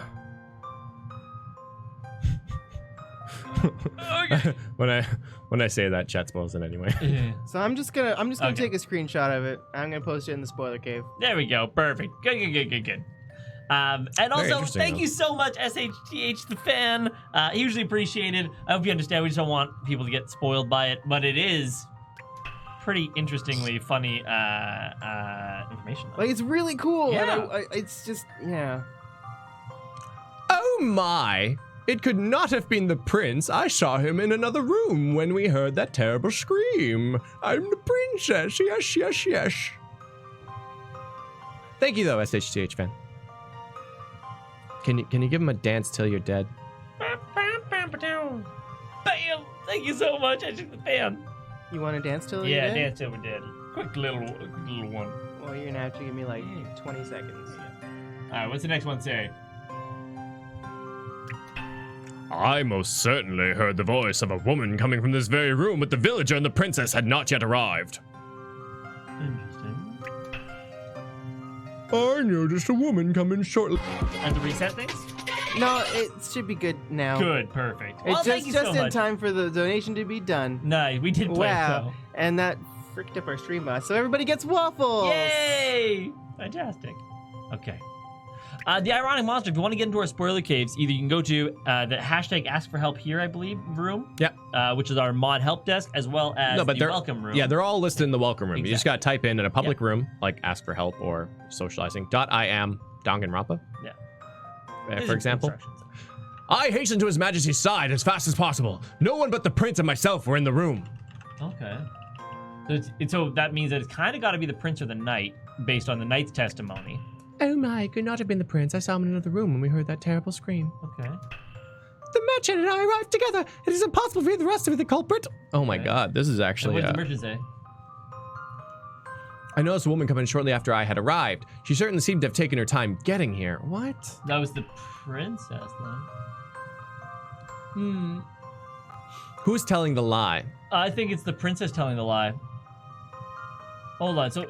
Okay. when I say that, chat spoils it anyway. So I'm just gonna take a screenshot of it. I'm gonna post it in the spoiler cave. There we go. Perfect. Good. And also, thank you so much, SHTH the fan. Hugely appreciated. I hope you understand. We just don't want people to get spoiled by it, but it is pretty interestingly funny information. Like, it's really cool. Yeah. And it's just, yeah. Oh my! It could not have been the prince. I saw him in another room when we heard that terrible scream. I'm the princess. Yes. Thank you, though, SHTH fan. Can you give him a dance till you're dead? Bam! Thank you so much, SHTH the fan. You want to dance till you're dead? Yeah, dance till we're dead. Quick little one. Well, you're gonna have to give me like 20 seconds. All right, what's the next one say? I most certainly heard the voice of a woman coming from this very room, but the villager and the princess had not yet arrived. Interesting. I noticed a woman coming shortly. And to reset things? No, it should be good now. Good, perfect. It's Well, thank you just so in much. time for the donation to be done. Nice, we did play Wow. so. And that fricked up our stream bus, so everybody gets waffles! Yay! Fantastic. Okay. The ironic monster, if you want to get into our spoiler caves, either you can go to the hashtag ask for help here, I believe, room. Yep. Which is our mod help desk, as well as the welcome room. Yeah, they're all listed in the welcome room. You just Exactly. got to type in a public room, like ask for help or socializing. .I am Danganronpa. Yeah. For example. Instructions. I hastened to His Majesty's side as fast as possible. No one but the prince and myself were in the room. Okay. So that means that it's kind of got to be the prince or the knight, based on the knight's testimony. Oh my, it could not have been the prince. I saw him in another room when we heard that terrible scream. Okay. The merchant and I arrived together. It is impossible for the rest to be the culprit. Oh my god, this is actually... What did the merchant say? I noticed a woman come in shortly after I had arrived. She certainly seemed to have taken her time getting here. What? That was the princess, then. Who's telling the lie? I think it's the princess telling the lie. Hold on, so...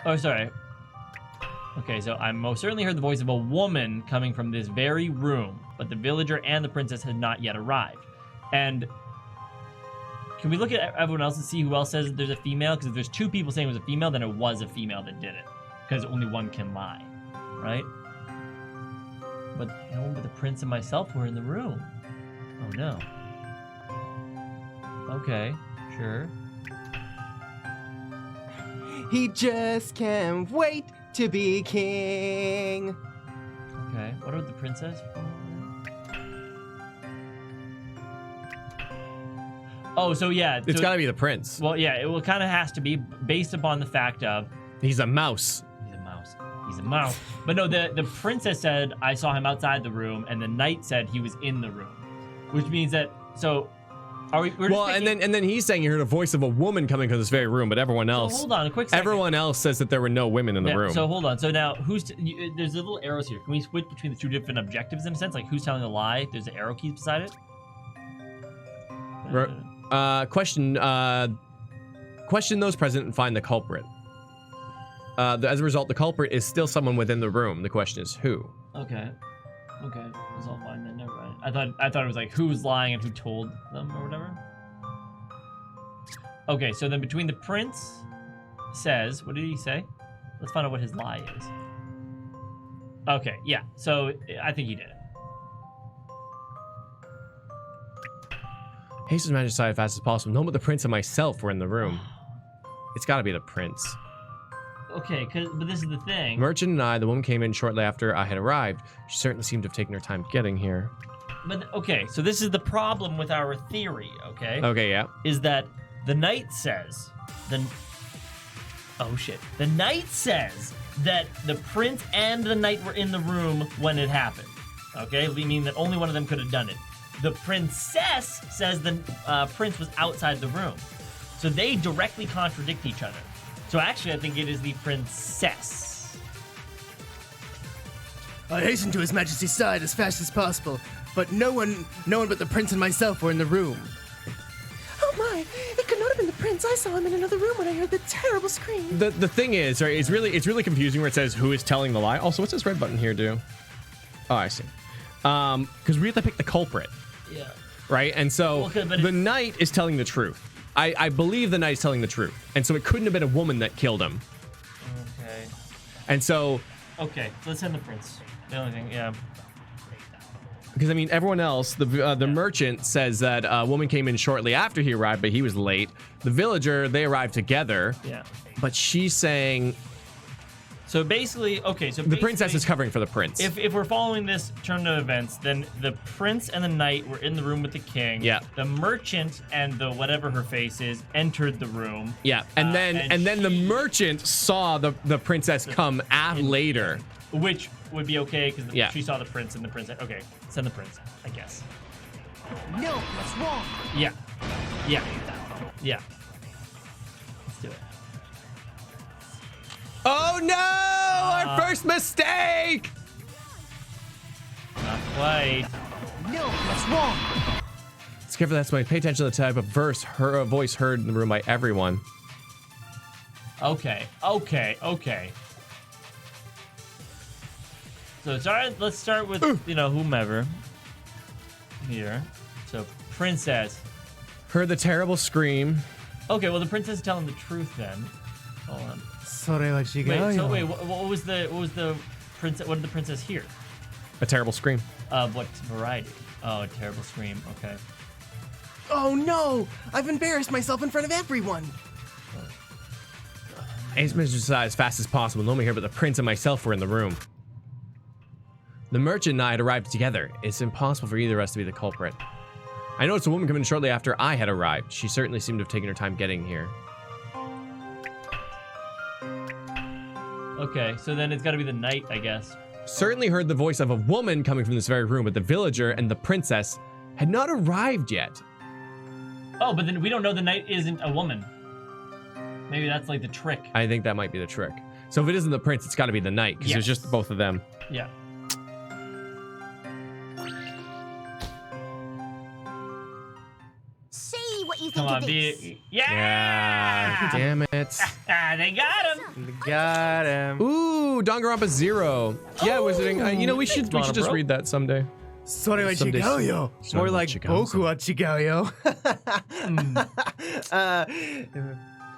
Oh, sorry. Okay, so I most certainly heard the voice of a woman coming from this very room, but the villager and the princess had not yet arrived. And can we look at everyone else and see who else says there's a female? Because if there's 2 people saying it was a female, then it was a female that did it. Because only one can lie, right? But no one but the prince and myself were in the room. Oh no. Okay, sure. He just can't wait to be king. Okay, what about the princess? Oh, so yeah. It's so, got to be the prince. Well, yeah, it will kind of has to be based upon the fact of... He's a mouse. He's a mouse. He's a mouse. But no, the princess said, I saw him outside the room, and the knight said he was in the room. Which means that, so... Are we, well, and then he's saying he heard a voice of a woman coming from this very room, but everyone else... So hold on a quick second. Everyone else says that there were no women in the room. So hold on. So now, there's little arrows here. Can we switch between the 2 different objectives in a sense? Like, who's telling the lie? There's the arrow keys beside it? Question those present and find the culprit. As a result, the culprit is still someone within the room. The question is who? Okay. Okay. That's all fine then. Never mind. I thought it was like who's lying and who told them or whatever. Okay, so then between the prince says, what did he say? Let's find out what his lie is. Okay, yeah. So I think he did it. Hastings managed to decide as fast as possible. No, but the prince and myself were in the room. It's got to be the prince. Okay, but this is the thing. Merchant and I, the woman came in shortly after I had arrived. She certainly seemed to have taken her time getting here. But, okay, so this is the problem with our theory, okay? Okay, yeah. Is that the knight says... Oh, shit. The knight says that the prince and the knight were in the room when it happened. Okay? We mean that only one of them could have done it. The princess says the prince was outside the room. So they directly contradict each other. So actually, I think it is the princess. I hastened to His Majesty's side as fast as possible, but no one but the prince and myself were in the room. Oh my! It could not have been the prince. I saw him in another room when I heard the terrible scream. The thing is, right? It's really confusing where it says who is telling the lie. Also, what's this red button here do? Oh, I see. Because we have to pick the culprit. Yeah. Right, and so the knight is telling the truth. I believe the knight is telling the truth, and so it couldn't have been a woman that killed him. Okay. And so. Okay, let's send the prince. The only thing, yeah. Because I mean, everyone else, the merchant says that a woman came in shortly after he arrived, but he was late. The villager, they arrived together. Yeah. But she's saying. So basically, okay, so the princess is covering for the prince. If we're following this turn of events, then the prince and the knight were in the room with the king. Yeah. The merchant and the whatever her face is entered the room. Yeah, and then the merchant saw the princess come later, which would be okay because yeah. She saw the prince and the princess. Okay, send the prince, I guess. No, that's wrong. Yeah, yeah, yeah. Let's do it. Oh no! Our first mistake! Not quite. No, that's wrong. Let's give her that way. Pay attention to the type of voice heard in the room by everyone. Okay. So let's start with, whomever. Here. So, princess. Heard the terrible scream. Okay, well, the princess is telling the truth then. Hold on. Wait, what was the princess? What did the princess hear? A terrible scream. What variety? Oh, a terrible scream. Okay. Oh no! I've embarrassed myself in front of everyone. Ace managed to decide as fast as possible. Nobody here but the prince and myself were in the room. The merchant and I had arrived together. It's impossible for either of us to be the culprit. I noticed a woman come in shortly after I had arrived. She certainly seemed to have taken her time getting here. Okay, so then it's got to be the knight, I guess. Certainly heard the voice of a woman coming from this very room, but the villager and the princess had not arrived yet. Oh, but then we don't know the knight isn't a woman. Maybe that's like the trick. I think that might be the trick. So if it isn't the prince, it's got to be the knight, because it's just both of them. Yeah. you Come think on, of this? be. Yeah. Yeah! Damn it. They got him! Got him. Ooh, Danganronpa 0. Yeah, wizarding. You know, we should Mono, just bro. read that someday. Sore wa Someday- chigau. Sore More wa like chigau. boku wa chigau.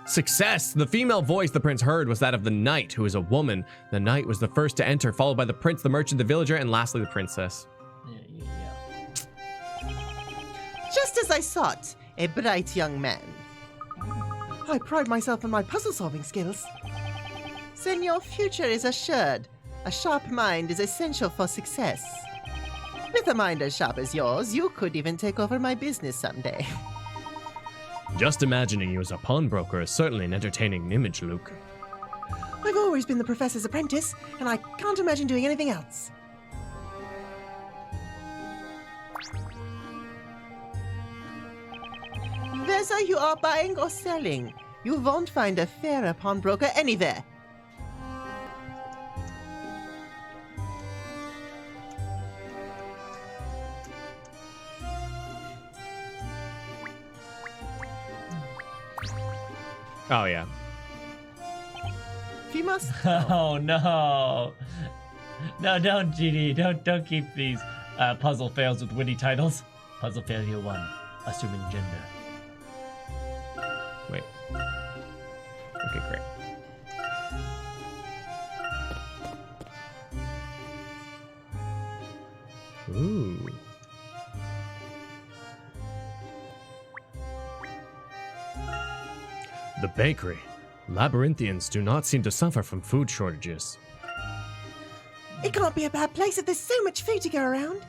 Success! The female voice the prince heard was that of the knight, who is a woman. The knight was the first to enter, followed by the prince, the merchant, the villager, and lastly the princess. Just as I thought, a bright young man. I pride myself on my puzzle-solving skills. Then your future is assured. A sharp mind is essential for success. With a mind as sharp as yours, you could even take over my business someday. Just imagining you as a pawnbroker is certainly an entertaining image, Luke. I've always been the professor's apprentice, and I can't imagine doing anything else. Whether you are buying or selling, you won't find a fairer pawnbroker anywhere. Oh, yeah. You must. Oh no! No, don't, GD. Don't keep these puzzle fails with witty titles. Puzzle failure 1, assuming gender. Wait. Okay, great. Ooh. The bakery. Labyrinthians do not seem to suffer from food shortages. It can't be a bad place if there's so much food to go around.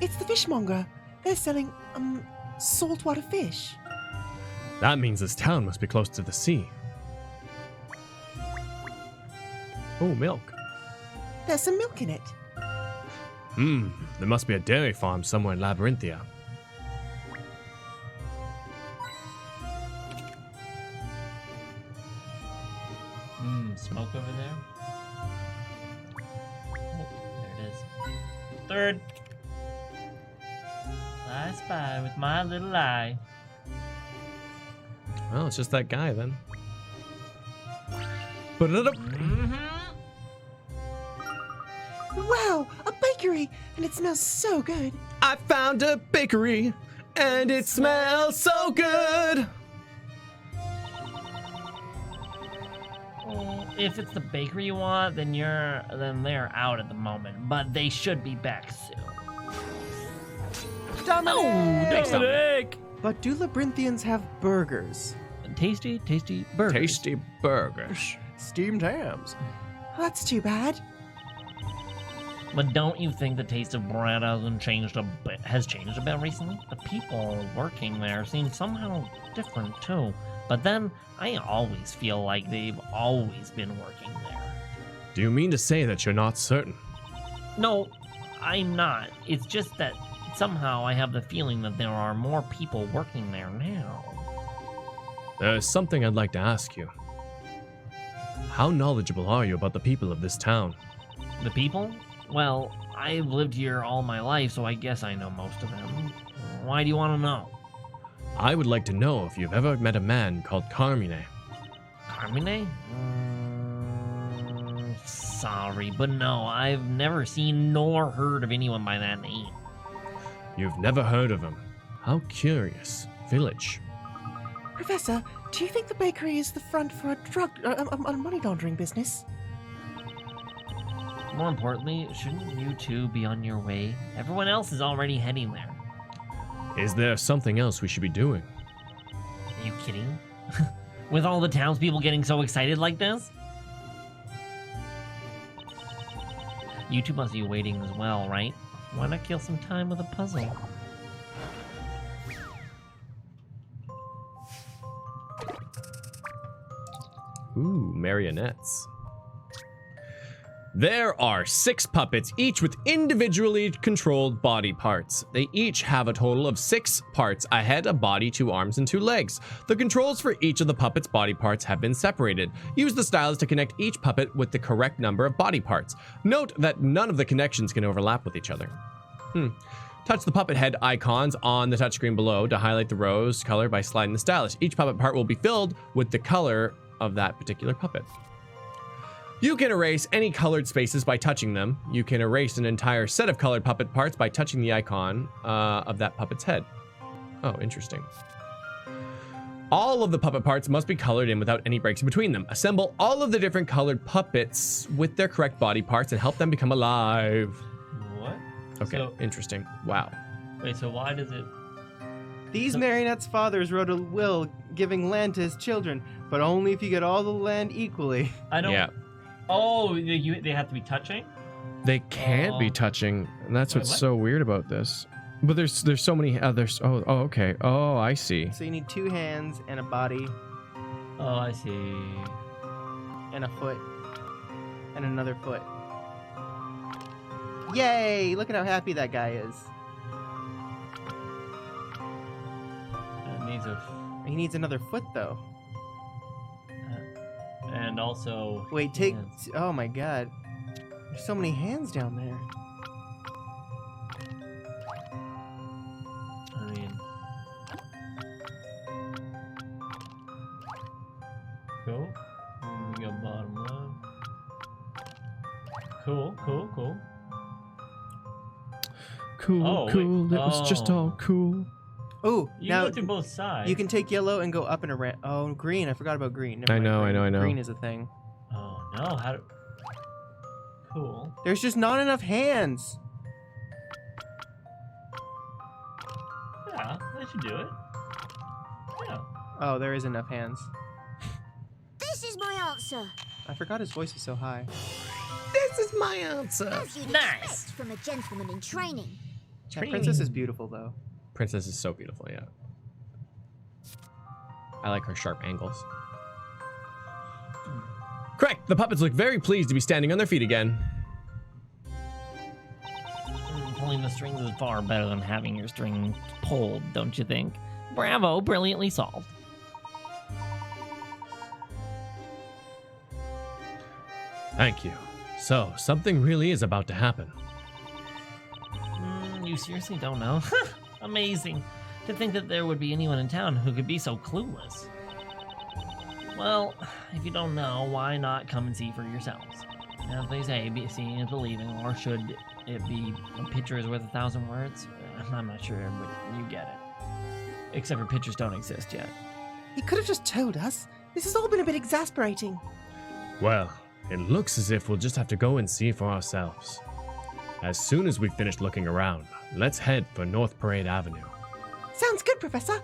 It's the fishmonger. They're selling, saltwater fish. That means this town must be close to the sea. Oh, milk. There's some milk in it. There must be a dairy farm somewhere in Labyrinthia. Smoke over there. Oh, there it is. Third. I spy with my little eye. Well, it's just that guy then. Put it up. Wow, a bakery, and it smells so good. I found a bakery, and it smells so good. If it's the bakery you want, then they're out at the moment, but they should be back soon. Dominic! But do Labyrinthians have burgers? Tasty burgers. Tasty burgers. Steamed hams. That's too bad. But don't you think the taste of bread has changed a bit recently? The people working there seem somehow different too. But then I always feel like they've always been working there. Do you mean to say that you're not certain? No, I'm not. It's just that somehow I have the feeling that there are more people working there now. There's something I'd like to ask you. How knowledgeable are you about the people of this town? The people? Well, I've lived here all my life, so I guess I know most of them. Why do you want to know? I would like to know if you've ever met a man called Carmine. Carmine? Sorry, but no, I've never seen nor heard of anyone by that name. You've never heard of him. How curious. Village. Professor, do you think the bakery is the front for a money laundering business? More importantly, shouldn't you two be on your way? Everyone else is already heading there. Is there something else we should be doing? Are you kidding? With all the townspeople getting so excited like this? You two must be waiting as well, right? Why not kill some time with a puzzle? Ooh, marionettes. There are 6 puppets, each with individually controlled body parts. They each have a total of 6 parts: a head, a body, 2 arms, and 2 legs. The controls for each of the puppet's body parts have been separated. Use the stylus to connect each puppet with the correct number of body parts. Note that none of the connections can overlap with each other. Touch the puppet head icons on the touchscreen below to highlight the rose color by sliding the stylus. Each puppet part will be filled with the color of that particular puppet. You can erase any colored spaces by touching them. You can erase an entire set of colored puppet parts by touching the icon of that puppet's head. Oh, interesting. All of the puppet parts must be colored in without any breaks in between them. Assemble all of the different colored puppets with their correct body parts and help them become alive. What? Okay, So- interesting. Wow. Wait, so why does it... These marionettes' fathers wrote a will giving land to his children, but only if you get all the land equally. I don't... Yeah. Oh, they have to be touching? They can't be touching, and that's Wait, what's what? so weird about this. But there's so many others. Oh, okay. Oh, I see. So you need 2 hands and a body Oh, I see. and a foot and another foot. Yay! Look at how happy that guy is. It needs a... He needs another foot though. And also... Wait, take. hands. Oh my god. There's so many hands down there. I mean... Cool. We got bottom left. Cool. Cool, Oh, wait. cool. That was just all Oh. cool. Ooh, You now can go to both sides. you can take yellow and go up and around. Oh, green. I forgot about green. Never I mind, know, green. I know. Green is a thing. Oh, no. How do... Cool. There's just not enough hands. Yeah, that should do it. Yeah. Oh, there is enough hands. This is my answer. I forgot his voice is so high. This is my answer. As you'd Nice. expect from a gentleman in training. That princess is beautiful though. Princess is so beautiful, yeah. I like her sharp angles. Correct. The puppets look very pleased to be standing on their feet again. Pulling the strings is far better than having your strings pulled, don't you think? Bravo, brilliantly solved. Thank you. So, something really is about to happen. You seriously don't know? Amazing. To think that there would be anyone in town who could be so clueless. Well, if you don't know, why not come and see for yourselves? As they say, seeing is believing, or should it be a picture is worth 1,000 words? I'm not sure, but you get it. Except for pictures don't exist yet. He could have just told us. This has all been a bit exasperating. Well, it looks as if we'll just have to go and see for ourselves. As soon as we've finished looking around, let's head for North Parade Avenue. Sounds good, Professor.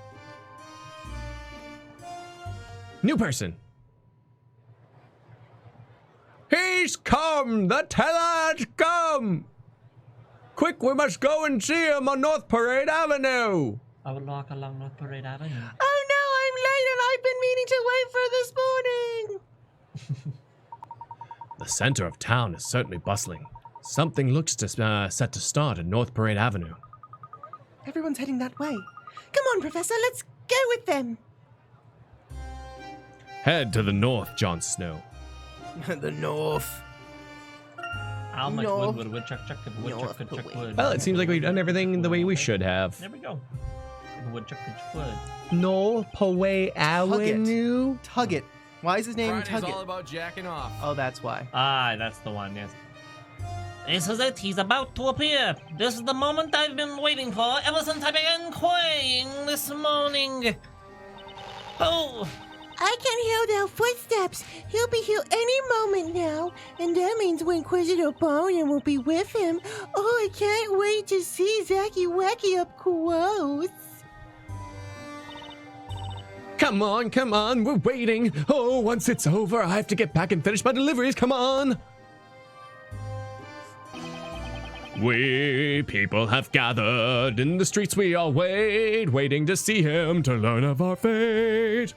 New person. He's come! The teller has come! Quick, we must go and see him on North Parade Avenue! I would walk along North Parade Avenue. Oh no, I'm late and I've been meaning to wait for this morning. The center of town is certainly bustling. Something looks set to start at North Parade Avenue. Everyone's heading that way. Come on, Professor, let's go with them. Head to the north, Jon Snow. The north. How much North- wood would a woodchuck chuck if a woodchuck could chuck wood? Well, it seems like we've done everything the way we should have. There we go. If a woodchuck could chuck wood. North Parade Avenue? Tug it. Why is his name Friday's Tug all it? about jacking off. Oh, that's why. Ah, that's the one, yes. This is it. He's about to appear. This is the moment I've been waiting for ever since I began crying this morning. Oh, I can hear their footsteps. He'll be here any moment now. And that means Inquisitor Bonin will be with him. Oh, I can't wait to see Zacky Wacky up close. Come on, we're waiting. Oh, once it's over, I have to get back and finish my deliveries. Come on. We people have gathered in the streets. We all wait, waiting to see him to learn of our fate.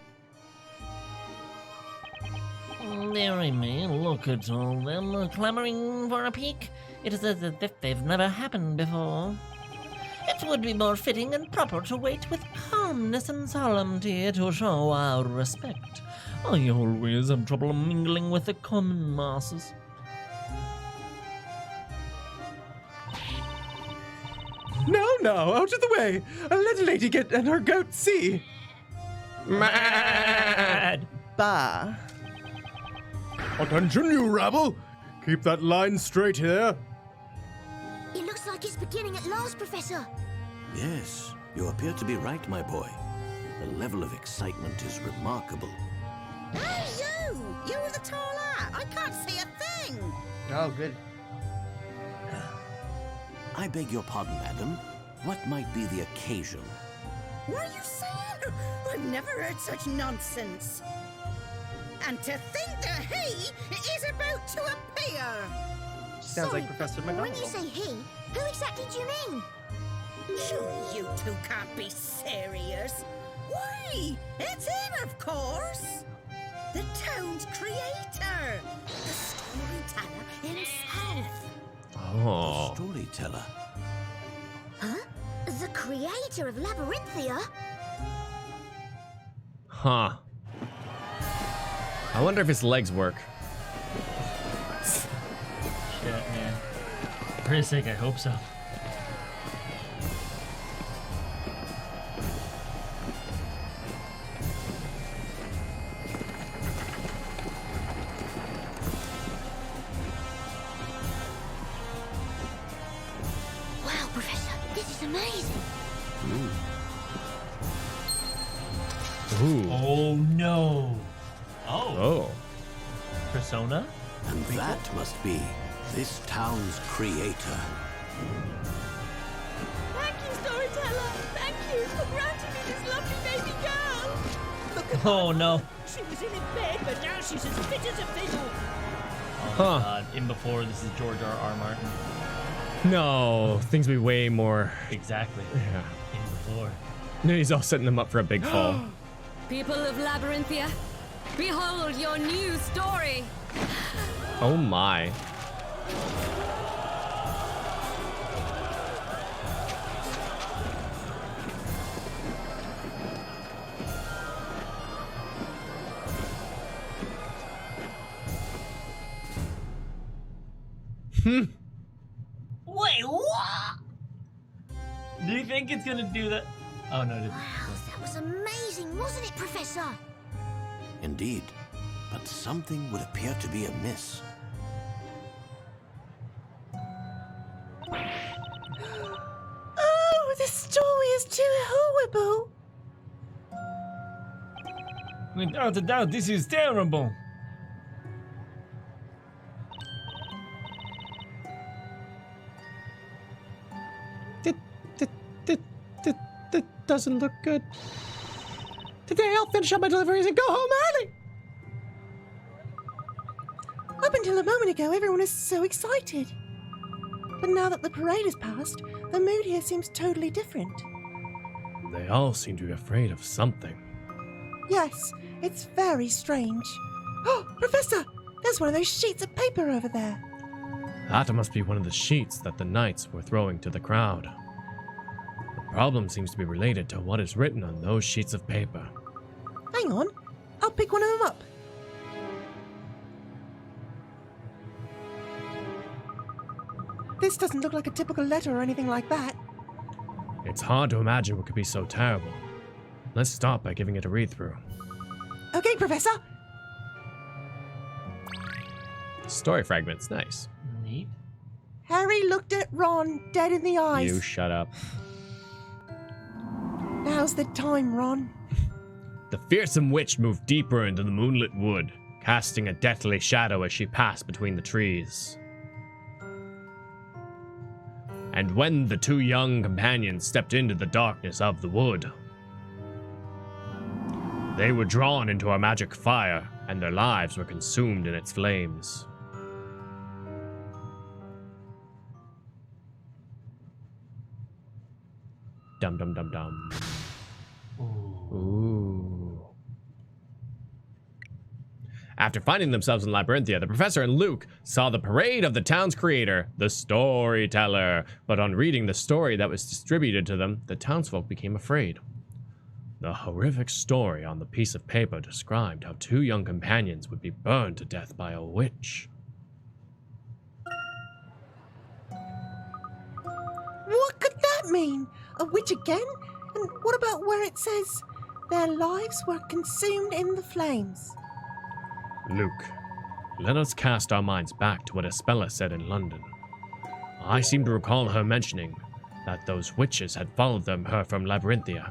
Dearie me, look at all them clamoring for a peek. It is as if they've never happened before. It would be more fitting and proper to wait with calmness and solemnity to show our respect. I always have trouble mingling with the common masses. No, out of the way. Let a lady get and her goat see. Mad. Bah. Attention, you rabble! Keep that line straight here. It looks like it's beginning at last, Professor. Yes, you appear to be right, my boy. The level of excitement is remarkable. Hey, you! You with the tall hat! I can't see a thing! Oh, good. I beg your pardon, madam. What might be the occasion? What are you saying? I've never heard such nonsense. And to think that he is about to appear! Sounds like Professor When McGonagall. you say he, who exactly do you mean? Surely you two can't be serious. Why? It's him, of course! The town's creator! The storyteller himself! Oh. The storyteller. Huh? The creator of Labyrinthia? Huh. I wonder if his legs work. Shit, man. For his sake, I hope so. Wow, Professor, this is amazing. Ooh. Oh no. Oh. Persona? And that must be this town's creator. Thank you, storyteller! Thank you for granting me this lovely baby girl! Look at Oh no. She was in bed, but now she's as fit as a fiddle! Oh Huh. my god. In before, this is George R. Martin. No, things be way more. Exactly. Yeah. In before. No, he's all setting them up for a big fall. People of Labyrinthia, behold your new story. Oh my. Wait, what? Do you think it's gonna do that? Oh no, it didn't. Wow, that was amazing, wasn't it, Professor? Indeed, but something would appear to be amiss. Oh, the story is too horrible. Without a doubt, this is terrible. That doesn't look good. Today I'll finish up my deliveries and go home early. Up until a moment ago, everyone was so excited. But now that the parade has passed, the mood here seems totally different. They all seem to be afraid of something. Yes, it's very strange. Oh, Professor! There's one of those sheets of paper over there. That must be one of the sheets that the knights were throwing to the crowd. The problem seems to be related to what is written on those sheets of paper. Hang on, I'll pick one of them up. This doesn't look like a typical letter or anything like that. It's hard to imagine what could be so terrible. Let's start by giving it a read through. Okay, Professor. Story fragments, nice. Neat. Harry looked at Ron dead in the eyes. You shut up. Now's the time, Ron. The fearsome witch moved deeper into the moonlit wood, casting a deathly shadow as she passed between the trees. And when the two young companions stepped into the darkness of the wood, they were drawn into a magic fire, and their lives were consumed in its flames. Dum dum dum dum. Ooh. After finding themselves in Labyrinthia, the professor and Luke saw the parade of the town's creator, the storyteller. But on reading the story that was distributed to them, the townsfolk became afraid. The horrific story on the piece of paper described how 2 young companions would be burned to death by a witch. What could that mean? A witch again? And what about where it says their lives were consumed in the flames? Luke, let us cast our minds back to what Espella said in London. I seem to recall her mentioning that those witches had followed her from Labyrinthia.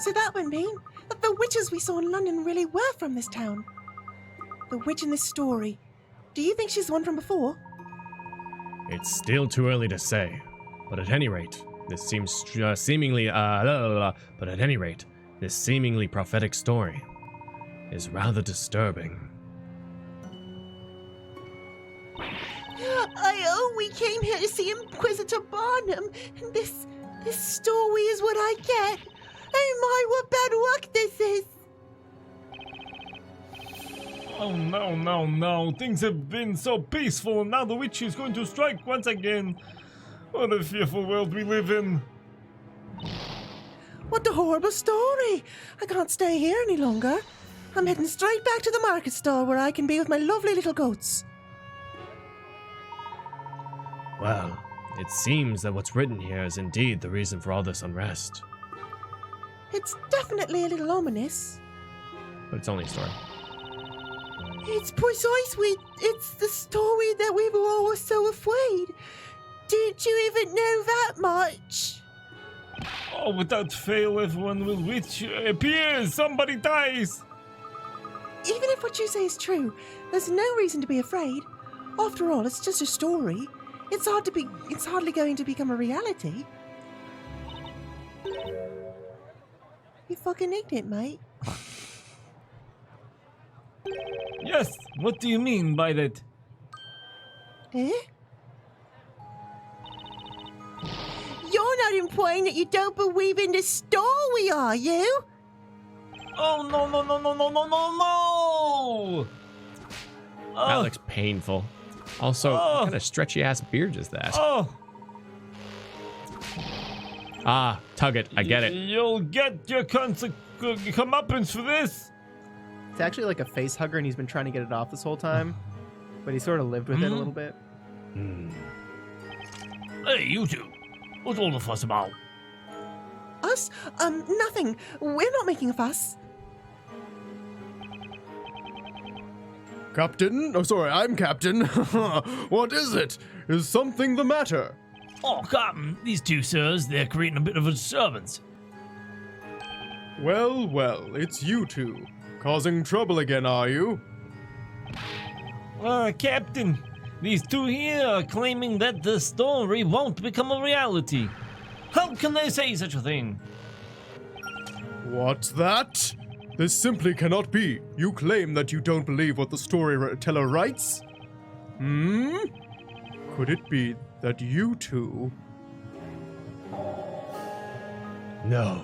So that would mean that the witches we saw in London really were from this town. The witch in this story. Do you think she's the one from before? It's still too early to say, but at any rate, this seemingly prophetic story is rather disturbing. We came here to see Inquisitor Barnum, and this story is what I get. Oh my, what bad luck this is! Oh no. Things have been so peaceful, and now the witch is going to strike once again. What a fearful world we live in. What a horrible story! I can't stay here any longer. I'm heading straight back to the market stall where I can be with my lovely little goats. Well, it seems that what's written here is indeed the reason for all this unrest. It's definitely a little ominous. But it's only a story. It's it's the story that we were all so afraid. Didn't you even know that much? Oh, without fail, everyone will witch appears. Somebody dies. Even if what you say is true, there's no reason to be afraid. After all, it's just a story. It's hardly going to become a reality. You fucking ignorant, mate. Yes, what do you mean by that? Eh? You're not implying that you don't believe in the story, are you? Oh, no. That looks painful. Also, what kind of stretchy ass beard is that? Ah, tug it. I get it. You'll get your comeuppance for this. It's actually like a face hugger, and he's been trying to get it off this whole time. But he sort of lived with it a little bit. Hey, you two. What's all the fuss about? Us? Nothing. We're not making a fuss. Captain? Oh, sorry, I'm Captain. What is it? Is something the matter? Oh, Captain, these 2 sirs, they're creating a bit of a disturbance. Well, it's you 2. Causing trouble again, are you? Captain, these 2 here are claiming that the story won't become a reality. How can they say such a thing? What's that? This simply cannot be. You claim that you don't believe what the storyteller writes? Could it be that you 2... No,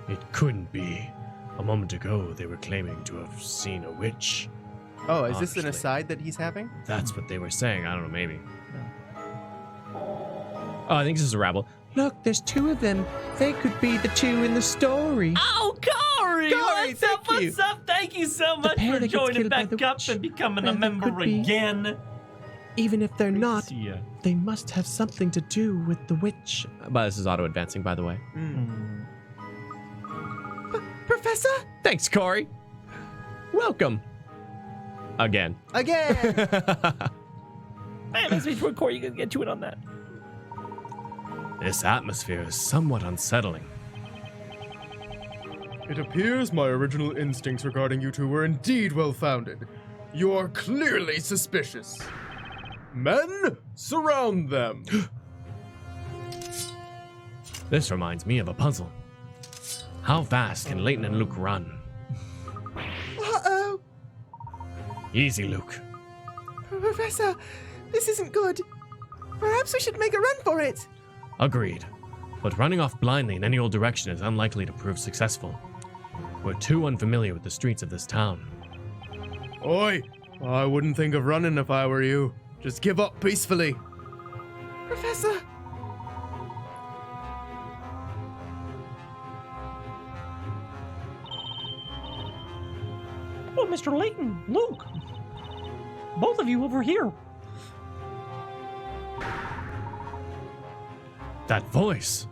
it couldn't be. A moment ago, they were claiming to have seen a witch. Oh, is this an aside that he's having? That's what they were saying. I don't know, maybe. Oh, I think this is a rabble. Look, there's 2 of them. They could be the 2 in the story. Oh, Corey! What's up? Thank you so much for joining back up and becoming a member again. Even if they're not, they must have something to do with the witch. But this is auto-advancing, by the way. Professor? Thanks, Corey. Welcome. Again. Man, next week, Corey, you can get to it on that. This atmosphere is somewhat unsettling. It appears my original instincts regarding you 2 were indeed well-founded. You are clearly suspicious. Men, surround them. This reminds me of a puzzle. How fast can Layton and Luke run? Uh-oh. Easy, Luke. Professor, this isn't good. Perhaps we should make a run for it. Agreed. But running off blindly in any old direction is unlikely to prove successful. We're too unfamiliar with the streets of this town. Oi! I wouldn't think of running if I were you. Just give up peacefully. Professor! Oh, Mr. Layton, Luke. Both of you over here. That voice.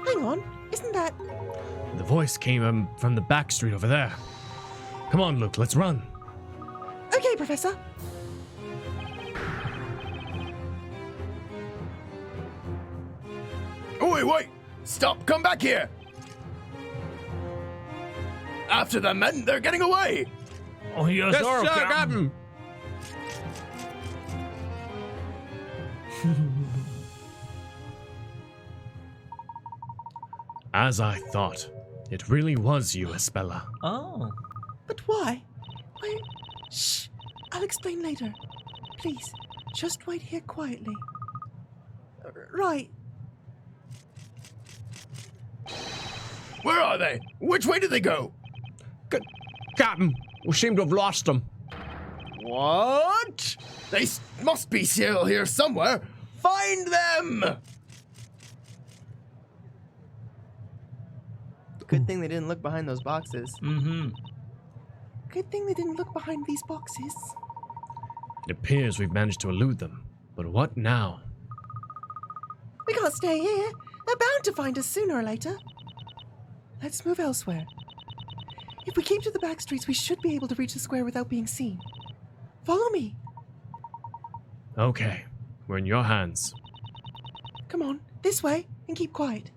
Hang on, isn't that... The voice came from the back street over there. Come on, Luke, let's run. Okay, Professor. Oi, wait! Stop! Come back here! After the men, they're getting away! Oh, yes, sir, Captain. As I thought, it really was you, Espella. Oh. But why? Why? Shh! I'll explain later. Please, just wait here quietly. Right. Where are they? Which way did they go? Captain, we seem to have lost them. What? They must be still here somewhere. Find them! Good thing they didn't look behind those boxes. Mm-hmm. Good thing they didn't look behind these boxes. It appears we've managed to elude them. But what now? We can't stay here. They're bound to find us sooner or later. Let's move elsewhere. If we keep to the back streets, we should be able to reach the square without being seen. Follow me. Okay, we're in your hands. Come on, this way, and keep quiet.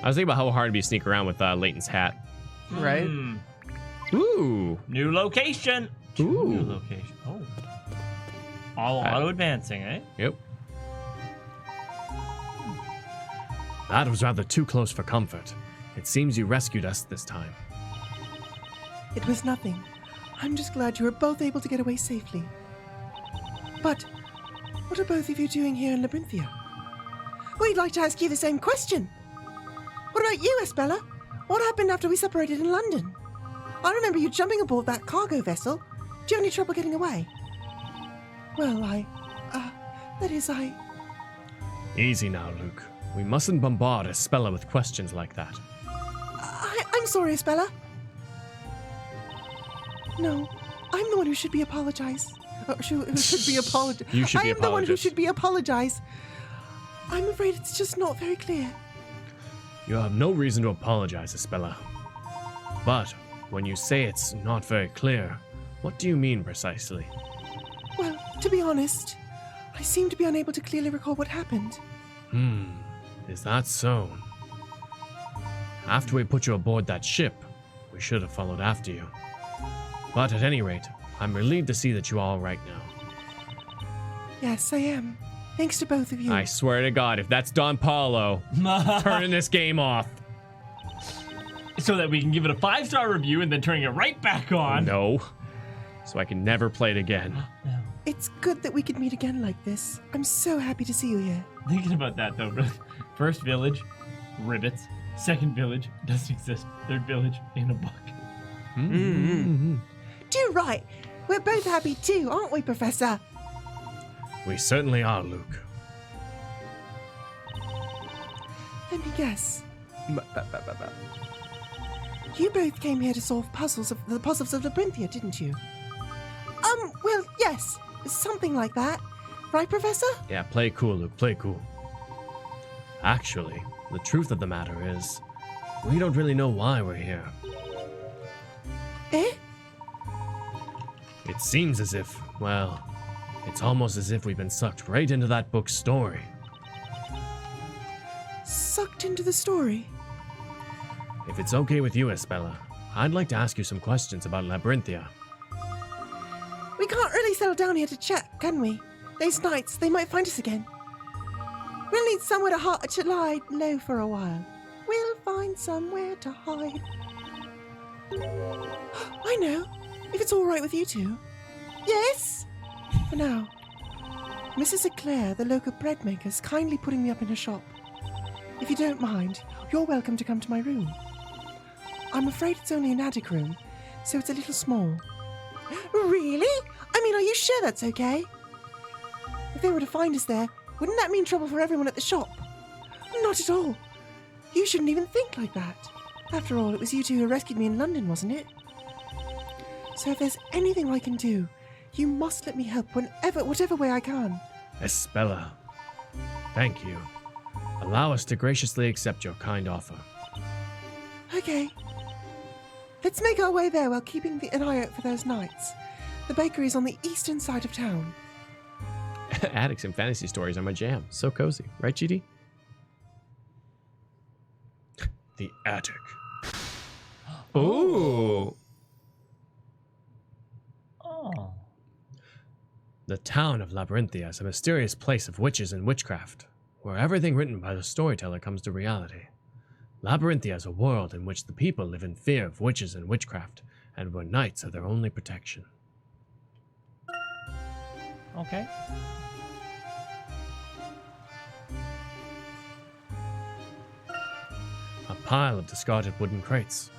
I was thinking about how hard it'd be to sneak around with Layton's hat. Right? Ooh. New location. Ooh. New location. Oh. All auto advancing, eh? Yep. That was rather too close for comfort. It seems you rescued us this time. It was nothing. I'm just glad you were both able to get away safely. But what are both of you doing here in Labyrinthia? We'd like to ask you the same question. What about you, Espella? What happened after we separated in London? I remember you jumping aboard that cargo vessel. Do you have any trouble getting away? Well, Easy now, Luke. We mustn't bombard Espella with questions like that. I'm sorry, Espella. No, I'm the one who should be apologized. Who should be apologized. You should be I am the one who apologized. should be apologized. I'm afraid it's just not very clear. You have no reason to apologize, Espella. But when you say it's not very clear, what do you mean precisely? Well, to be honest, I seem to be unable to clearly recall what happened. Is that so? After we put you aboard that ship, we should have followed after you. But at any rate, I'm relieved to see that you're all right now. Yes, I am. Thanks to both of you. I swear to God, if that's Don Paulo, turning this game off. So that we can give it a 5-star review and then turning it right back on. No. So I can never play it again. It's good that we could meet again like this. I'm so happy to see you here. Thinking about that though, first village, ribbits. Second village, doesn't exist. Third village, in a book. Do right. We're both happy too, aren't we, Professor? We certainly are, Luke. Let me guess. You both came here to solve the puzzles of Labyrinthia, didn't you? Well, yes. Something like that. Right, Professor? Yeah, play cool, Luke, play cool. Actually, the truth of the matter is, we don't really know why we're here. Eh? It seems as if, well, it's almost as if we've been sucked right into that book's story. Sucked into the story? If it's okay with you, Espella, I'd like to ask you some questions about Labyrinthia. We can't really settle down here to chat, can we? Those nights, they might find us again. We'll need somewhere to lie low for a while. We'll find somewhere to hide. I know, if it's all right with you two. Yes? For now, Mrs. Eclair, the local bread maker, is kindly putting me up in her shop. If you don't mind, you're welcome to come to my room. I'm afraid it's only an attic room, so it's a little small. Really? I mean, are you sure that's okay? If they were to find us there, wouldn't that mean trouble for everyone at the shop? Not at all. You shouldn't even think like that. After all, it was you two who rescued me in London, wasn't it? So if there's anything I can do, you must let me help whatever way I can. Espella, thank you. Allow us to graciously accept your kind offer. Okay. Let's make our way there while keeping an eye out for those knights. The bakery is on the eastern side of town. Attics and fantasy stories are my jam. So cozy. Right, GD? The attic. Ooh. Oh. The town of Labyrinthia is a mysterious place of witches and witchcraft, where everything written by the storyteller comes to reality. Labyrinthia is a world in which the people live in fear of witches and witchcraft, and where knights are their only protection. Okay. A pile of discarded wooden crates.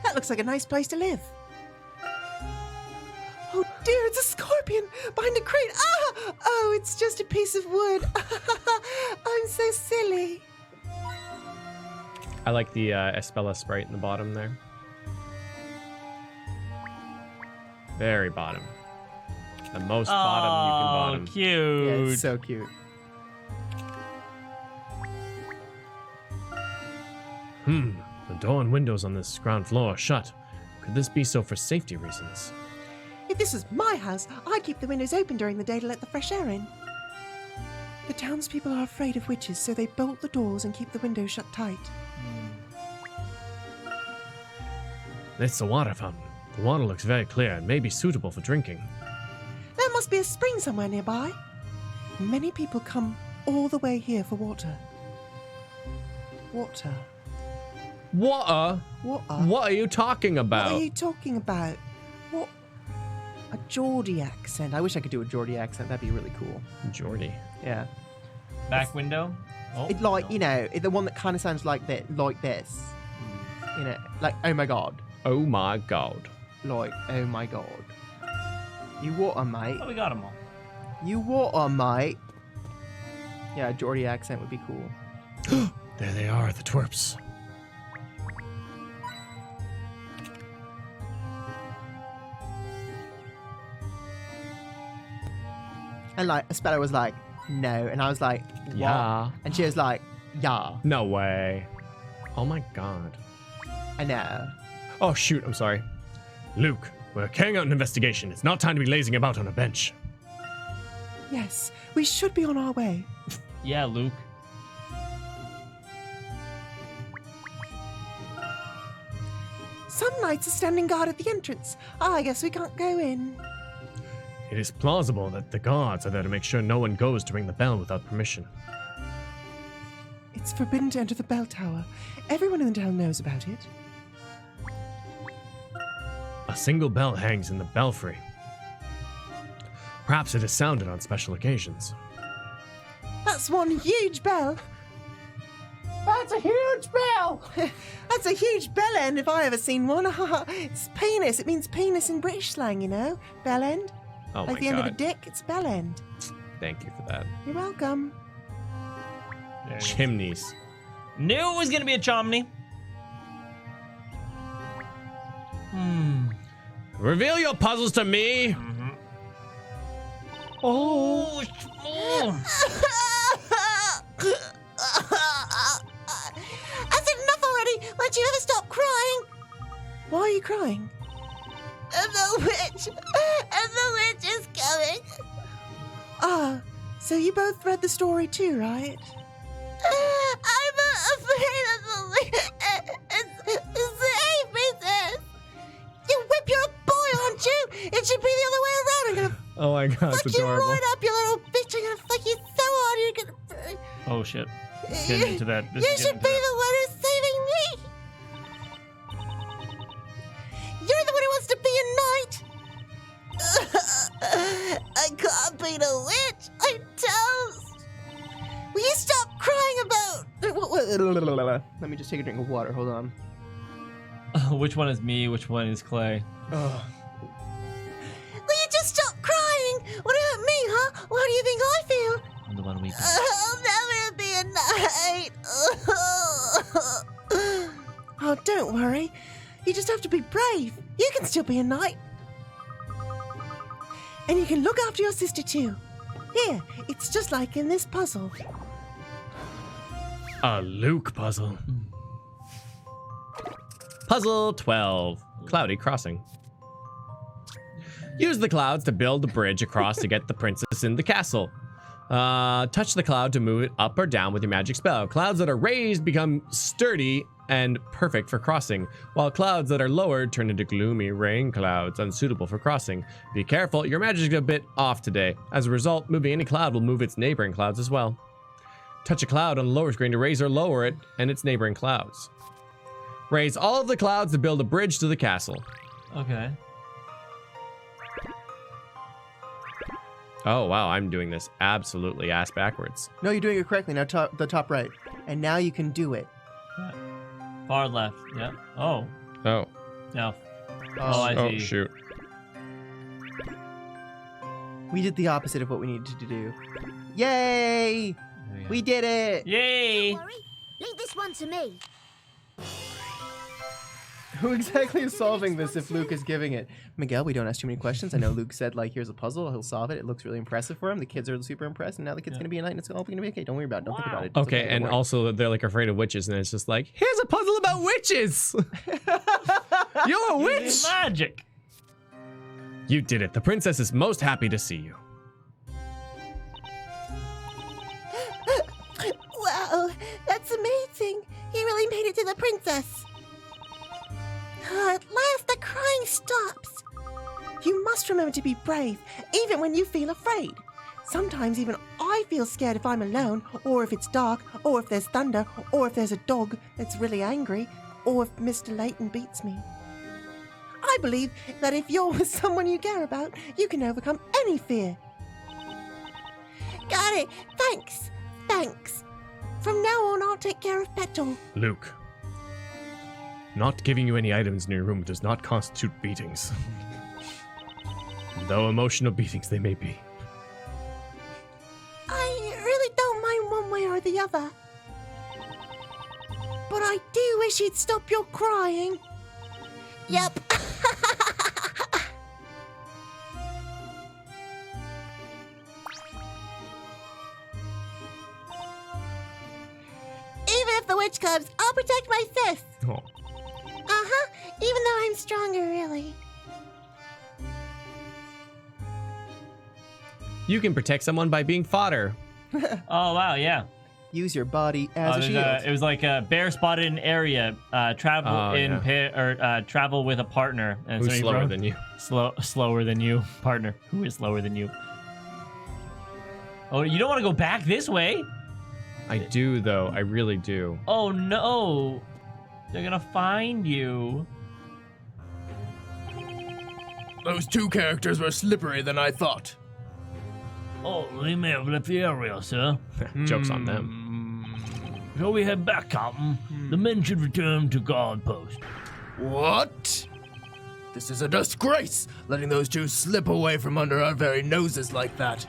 That looks like a nice place to live. Oh dear, it's a scorpion behind a crate. Ah! Oh, it's just a piece of wood. I'm so silly. I like the Espella sprite in the bottom there. Very bottom. The most bottom you can bottom. Cute. Yeah, it's so cute. The door and windows on this ground floor are shut. Could this be so for safety reasons? If this was my house, I'd keep the windows open during the day to let the fresh air in. The townspeople are afraid of witches, so they bolt the doors and keep the windows shut tight. It's a water fountain. The water looks very clear and may be suitable for drinking. There must be a spring somewhere nearby. Many people come all the way here for water. Water. Water? Water? What are you talking about? What are you talking about? What? A Geordie accent. I wish I could do a Geordie accent. That'd be really cool. Geordie. Yeah. Back window. Oh, It's like, no. you know, the one that kind of sounds like that, like this. You know, like, oh my god. Oh my god. Like, oh my god. You water, mate. Oh, we got them all. You water, mate. Yeah, a Geordie accent would be cool. There they are, the twerps. And like, Espella was like, no. And I was like, what? Yeah. And she was like, yeah. No way. Oh my god. I know. Oh shoot, I'm sorry. Luke, we're carrying out an investigation. It's not time to be lazing about on a bench. Yes, we should be on our way. Yeah, Luke. Some knights are standing guard at the entrance. I guess we can't go in. It is plausible that the guards are there to make sure no one goes to ring the bell without permission. It's forbidden to enter the bell tower. Everyone in the town knows about it. A single bell hangs in the belfry. Perhaps it is sounded on special occasions. That's one huge bell. That's a huge bell. That's a huge bell end if I ever seen one. It's penis. It means penis in British slang, you know. Bell end. Oh Like my the end of a god. dick, it's bell end. Thank you for that. You're welcome. There it is. Chimneys. Knew it was gonna be a chomney. Reveal your puzzles to me. Oh. That's enough already! Won't you ever stop crying? Why are you crying? The witch! And the witch is coming! Ah, so you both read the story too, right? I'm afraid of the witch! Save me, sis! You whip, you're a boy, aren't you? It should be the other way around. I'm gonna Oh my god, fuck it's you adorable. right up, you little bitch. I'm gonna fuck you so hard you're gonna... Oh shit. Let's get into that. You should be the one who's saving me! You're the one who wants to be a knight! I can't be the witch! I'm toast! Will you stop crying about... Let me just take a drink of water. Hold on. Which one is me? Which one is Clay? Will you just stop crying? What about me, huh? How do you think I feel? I'm the one weeping. I'll never be a knight. Oh, don't worry. You just have to be brave. You can still be a knight. And you can look after your sister too. Here, it's just like in this puzzle. A Luke puzzle. Puzzle 12. Cloudy Crossing. Use the clouds to build a bridge across to get the princess in the castle. Touch the cloud to move it up or down with your magic spell. Clouds that are raised become sturdy and perfect for crossing, while clouds that are lowered turn into gloomy rain clouds, unsuitable for crossing. Be careful, your magic is a bit off today. As a result, moving any cloud will move its neighboring clouds as well. Touch a cloud on the lower screen to raise or lower it and its neighboring clouds. Raise all of the clouds to build a bridge to the castle. Okay. Oh, wow, I'm doing this absolutely ass backwards. No, you're doing it correctly. Now the top right. And now you can do it. Far left. Yeah. Oh. Oh. No. Oh, I see. Oh, shoot. We did the opposite of what we needed to do. Yay! We did it! Yay! Don't worry. Leave this one to me. Who exactly is solving this if Luke is giving it? Miguel, we don't ask too many questions. I know Luke said, like, here's a puzzle. He'll solve it. It looks really impressive for him. The kids are super impressed. And now the kid's going to be a knight and it's all going to be okay. Don't worry about it. Don't think about it. It's Okay, and also they're like afraid of witches, and it's just like, here's a puzzle about witches. You're a witch. Magic. You did it. The princess is most happy to see you. Wow, that's amazing. He really made it to the princess. At last, the crying stops. You must remember to be brave, even when you feel afraid. Sometimes even I feel scared if I'm alone, or if it's dark, or if there's thunder, or if there's a dog that's really angry, or if Mr. Layton beats me. I believe that if you're with someone you care about, you can overcome any fear. Got it. Thanks. Thanks. From now on, I'll take care of Petal. Luke, not giving you any items in your room does not constitute beatings. Though emotional beatings they may be. I really don't mind one way or the other. But I do wish you'd stop your crying. Yep. Even if the witch comes, I'll protect my sis. Oh. Uh-huh. Even though I'm stronger, really. You can protect someone by being fodder. Oh, wow, yeah. Use your body as a shield. It was like a bear spotted an area. Travel with a partner. And Who's so slower than you? Slower than you, partner. Who is slower than you? Oh, you don't want to go back this way? I do, though. I really do. Oh, no. They're going to find you. Those two characters were slipperier than I thought. Oh, they may have left the area, sir. Joke's on them. Shall we head back, Captain? The men should return to guard post. What? This is a disgrace, letting those two slip away from under our very noses like that.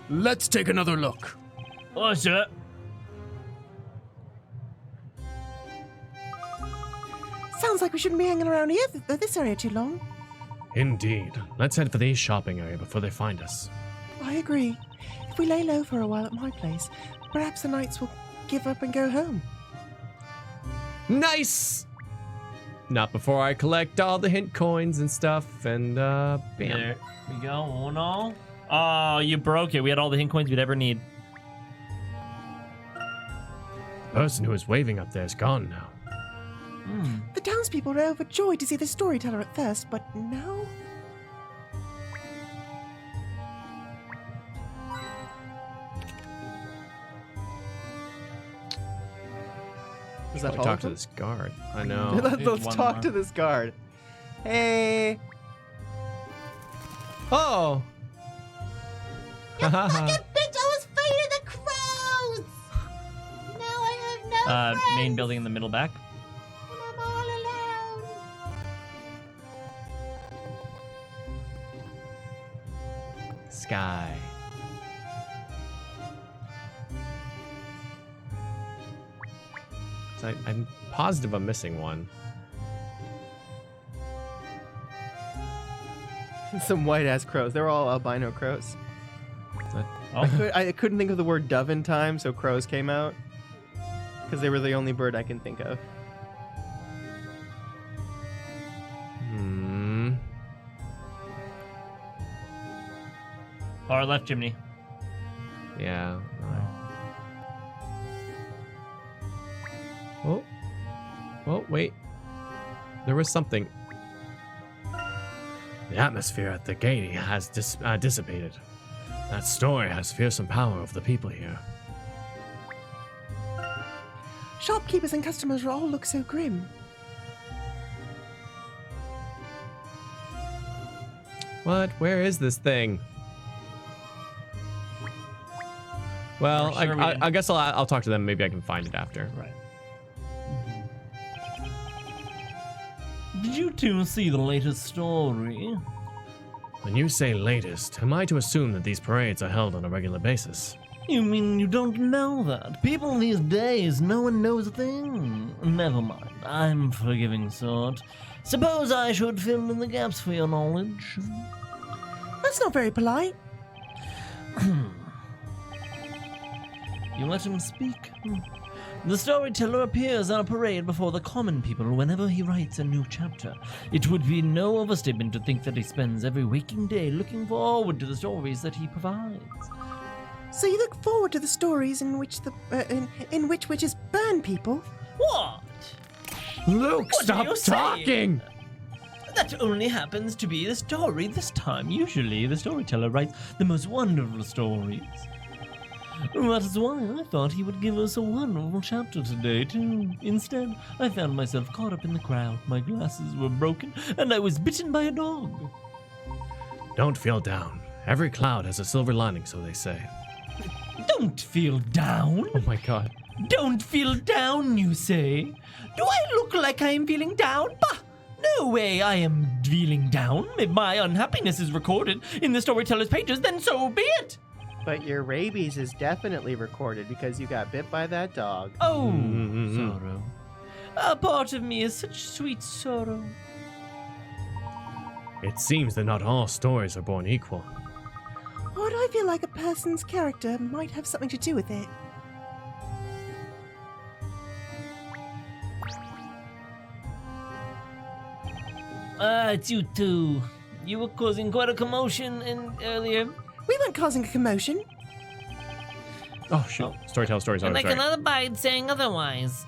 Let's take another look. Aye, sir. Sounds like we shouldn't be hanging around here this area too long. Indeed. Let's head for the shopping area before they find us. I agree. If we lay low for a while at my place, perhaps the knights will give up and go home. Nice! Not before I collect all the hint coins and stuff, and bam. There we go. Oh, no. Oh, you broke it. We had all the hint coins we'd ever need. The person who was waving up there is gone now. The townspeople were overjoyed to see the storyteller at first, but now... Is that We all talk of to them? this guard. I know. Let's one talk more. to this guard. Hey. Oh! Fucking bitch, I was fighting the crows! Now I have no friends, Main building in the middle back. and I'm all alone. sky. So I'm positive I'm missing one. Some white ass crows. They're all albino crows. What? I couldn't think of the word dove in time, so crows came out. Because they were the only bird I can think of. Far left, chimney. Yeah. Oh. Oh, wait. There was something. The atmosphere at the gate has dissipated. That story has fearsome power over the people here. Shopkeepers and customers all look so grim. What? Where is this thing? Well, I guess I'll talk to them. Maybe I can find it after. Right. Did you two see the latest story? When you say latest, am I to assume that these parades are held on a regular basis? You mean you don't know that? People these days, no one knows a thing. Never mind, I'm forgiving sort. Suppose I should fill in the gaps for your knowledge. That's not very polite. You let him speak. The storyteller appears on a parade before the common people whenever he writes a new chapter. It would be no overstatement to think that he spends every waking day looking forward to the stories that he provides. So you look forward to the stories in which in which witches burn people? What? Luke, What stop are you saying? talking! That only happens to be the story this time. Usually, the storyteller writes the most wonderful stories. That is why I thought he would give us a wonderful chapter today, too. Instead, I found myself caught up in the crowd. My glasses were broken, and I was bitten by a dog. Don't feel down. Every cloud has a silver lining, so they say. Don't feel down. Oh my god. Don't feel down, you say? Do I look like I am feeling down? Bah! No way I am feeling down. If my unhappiness is recorded in the storyteller's pages, then so be it. But your rabies is definitely recorded because you got bit by that dog. Oh, sorrow. A part of me is such sweet sorrow. It seems that not all stories are born equal. Or do I feel like a person's character might have something to do with it? It's you two. You were causing quite a commotion earlier. We weren't causing a commotion. Oh, shoot. Storytell stories. And I Sorry. cannot abide saying otherwise.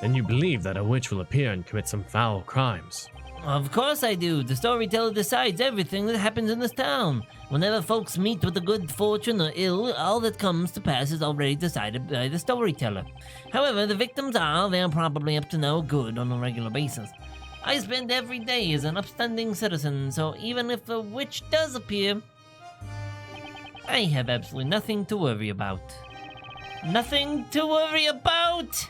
Then you believe that a witch will appear and commit some foul crimes. Of course I do. The storyteller decides everything that happens in this town. Whenever folks meet with the good fortune or ill, all that comes to pass is already decided by the storyteller. However, the victims they're probably up to no good on a regular basis. I spend every day as an upstanding citizen, so even if a witch does appear, I have absolutely nothing to worry about. Nothing to worry about!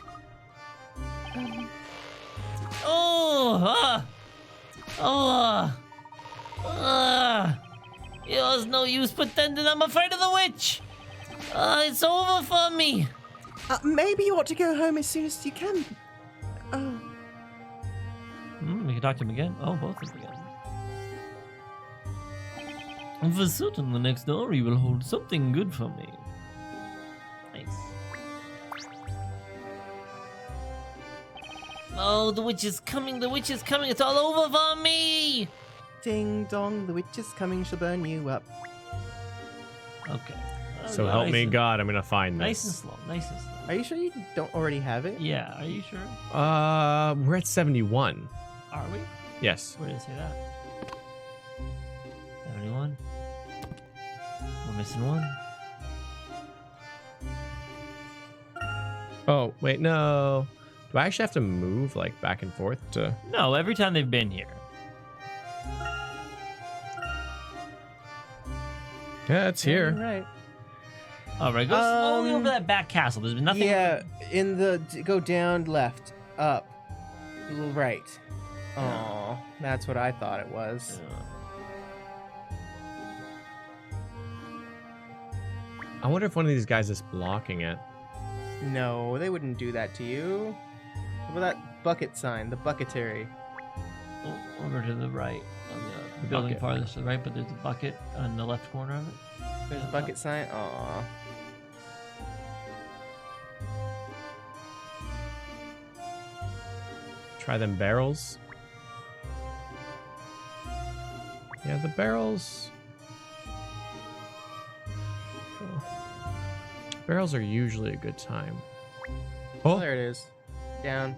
It was no use pretending I'm afraid of the witch! It's over for me! Maybe you ought to go home as soon as you can. We can talk to him again. Oh, both of them again. For certain, the next story will hold something good for me. Nice. Oh, the witch is coming, the witch is coming, it's all over for me! Ding dong, the witch is coming, she'll burn you up. Okay. So help me God, I'm gonna find this. Nice and slow, nice and slow. Are you sure you don't already have it? Yeah, are you sure? We're at 71. Are we? Yes. Where did it say that? 71. We're missing one. Oh, wait, no. Do I actually have to move, like, back and forth to... No, every time they've been here. Yeah, it's here. Right. All right, go slowly over that back castle. There's been nothing. Yeah, go down, left, up, right. Oh, that's what I thought it was. I wonder if one of these guys is blocking it. No, they wouldn't do that to you. What about that bucket sign, the bucketary? Over to the right. On the building Bucket. farthest to the right, but there's a bucket on the left corner of it. There's a bucket sign? Aw. Try them barrels. Yeah, the barrels. Barrels are usually a good time. Oh, there it is. Down.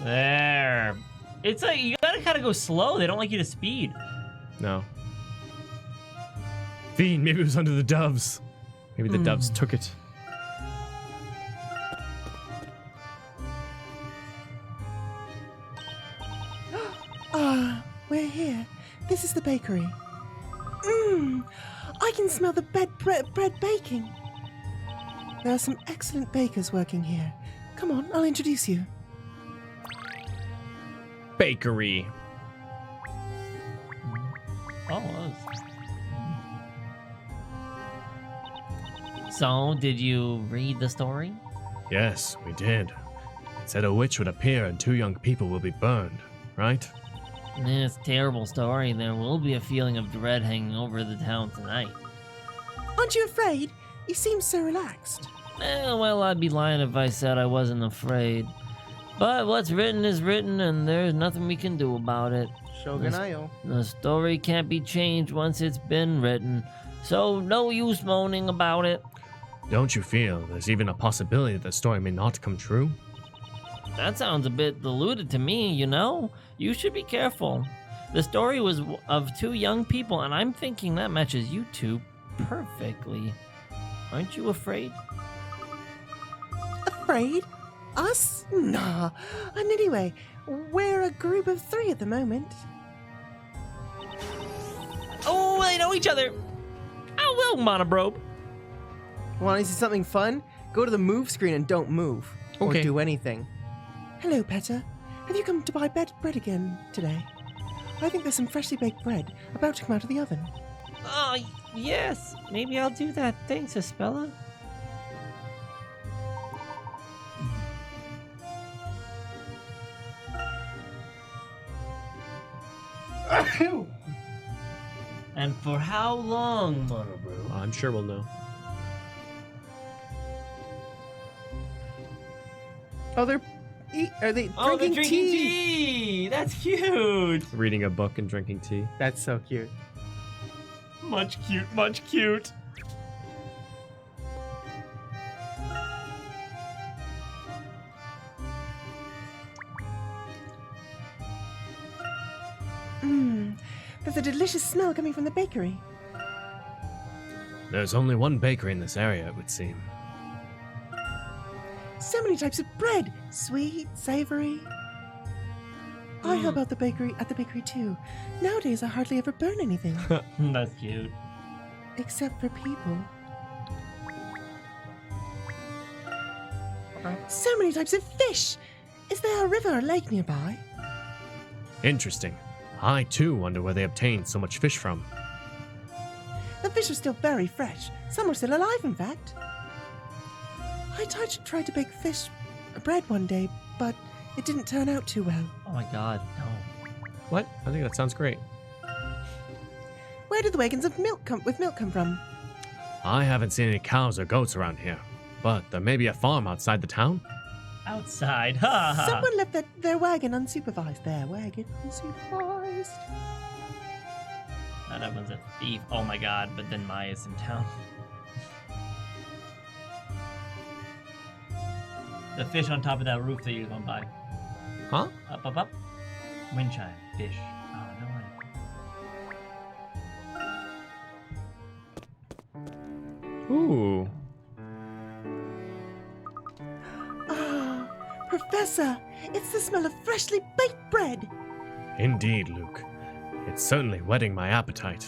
There. It's like you gotta kind of go slow. They don't like you to speed. No. Fiend, maybe it was under the doves. Maybe the doves took it. Ah, we're here. This is the bakery. I can smell the bread baking. There are some excellent bakers working here. Come on, I'll introduce you. Bakery. Oh, So, did you read the story? Yes, we did. It said a witch would appear and 2 young people will be burned, right? It's a terrible story. There will be a feeling of dread hanging over the town tonight. Aren't you afraid? You seem so relaxed. Well, I'd be lying if I said I wasn't afraid. But what's written is written, and there's nothing we can do about it. Shogunayo. The story can't be changed once it's been written, so no use moaning about it. Don't you feel there's even a possibility that the story may not come true? That sounds a bit diluted to me, you know? You should be careful. The story was of 2 young people, and I'm thinking that matches you 2 perfectly. Aren't you afraid? Afraid? Us? Nah. And anyway, we're a group of 3 at the moment. Oh, they know each other. Oh, well, Monobrobe. Want to see something fun? Go to the move screen and don't move. Okay. Or do anything. Hello, Petter. Have you come to buy bread again today? I think there's some freshly baked bread about to come out of the oven. Oh, yes. Maybe I'll do that. Thanks, Espella. And for how long, Monobro? I'm sure we'll know. Oh, are they drinking they're drinking tea? That's cute. Reading a book and drinking tea. That's so cute. Much cute, much cute. There's a delicious smell coming from the bakery. There's only one bakery in this area, it would seem. So many types of bread. Sweet, savory. I help out at the bakery too. Nowadays I hardly ever burn anything. That's cute. Except for people. So many types of fish. Is there a river or lake nearby? Interesting. I too wonder where they obtained so much fish from. The fish are still very fresh. Some are still alive, in fact. I tried to bake bread one day, but it didn't turn out too well. Oh my god, no. What? I think that sounds great. Where did the wagons of milk come from? I haven't seen any cows or goats around here, but there may be a farm outside the town. Outside, ha ha. Someone left their wagon unsupervised. Their wagon unsupervised. That one's a thief. Oh my god, but then Maya's in town. The fish on top of that roof that you're going by. Huh? Up, up, up. Wind chime. Fish. Oh, no way. Ooh. Ah, Professor, it's the smell of freshly baked bread. Indeed, Luke. It's certainly whetting my appetite.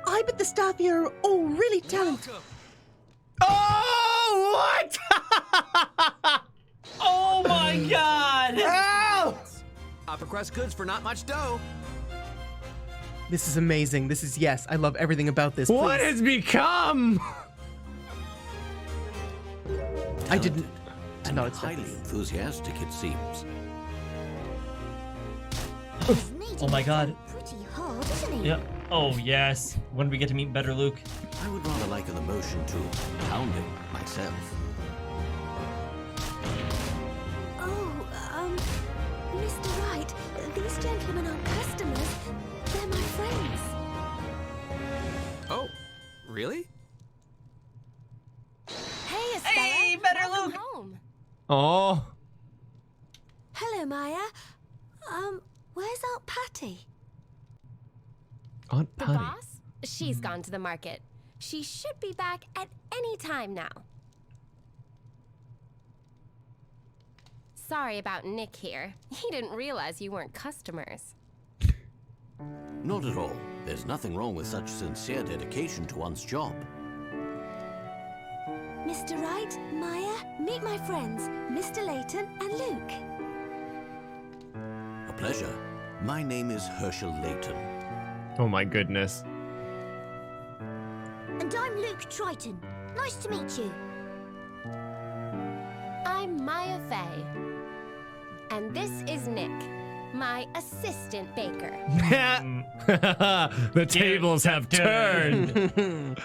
I bet the staff here are all really talented. Oh, what? Oh my god! Upper crust goods for not much dough. This is amazing. This is, yes, I love everything about this. What Please. has become? I didn't And expect highly this. enthusiastic, it seems. Oh my god. Pretty hard, isn't he? Yeah. Oh, yes. When do we get to meet better Luke? I would rather liken the motion to pounding myself. Oh, Mr. Wright, these gentlemen aren't customers. They're my friends. Oh, really? Hey, Estella. Hey, better Welcome Luke. home. Oh. Hello, Maya. Where's Aunt Patty? Aunt The Patty. boss? She's gone to the market. She should be back at any time now. Sorry about Nick here. He didn't realize you weren't customers. Not at all. There's nothing wrong with such sincere dedication to one's job. Mr. Wright, Maya, meet my friends, Mr. Layton and Luke. A pleasure. My name is Herschel Layton. Oh my goodness. And I'm Luke Triton. Nice to meet you. I'm Maya Fey. And this is Nick, my assistant baker. The tables have turned.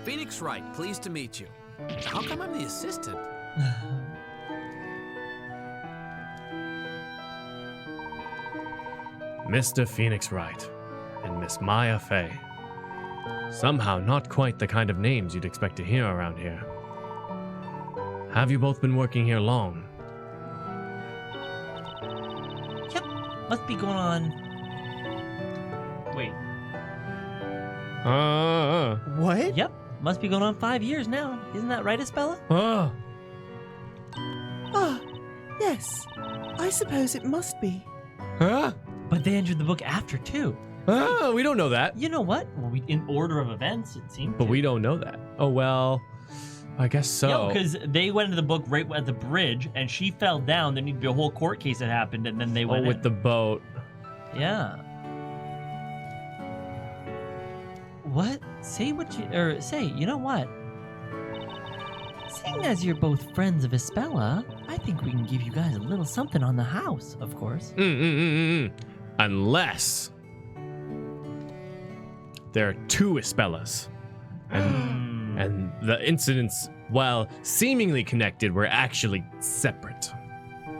Phoenix Wright, pleased to meet you. How come I'm the assistant? Mr. Phoenix Wright and Miss Maya Fey. Somehow not quite the kind of names you'd expect to hear around here. Have you both been working here long? Yep. Must be going on. Wait. What? Yep. Must be going on 5 years now. Isn't that right, Isabella? Oh. Ah, yes. I suppose it must be. Huh? But they entered the book after, too. Oh, we don't know that. You know what? Well, in order of events, it seems. But we don't know that. Oh, well, I guess so. No, because they went into the book right at the bridge, and she fell down. There needed to be a whole court case that happened, and then they went with in. the boat. Yeah. What? Say what you... Or say, you know what? Seeing as you're both friends of Isabella, I think we can give you guys a little something on the house, of course. Unless there are two Isabellas. And the incidents, while seemingly connected, were actually separate.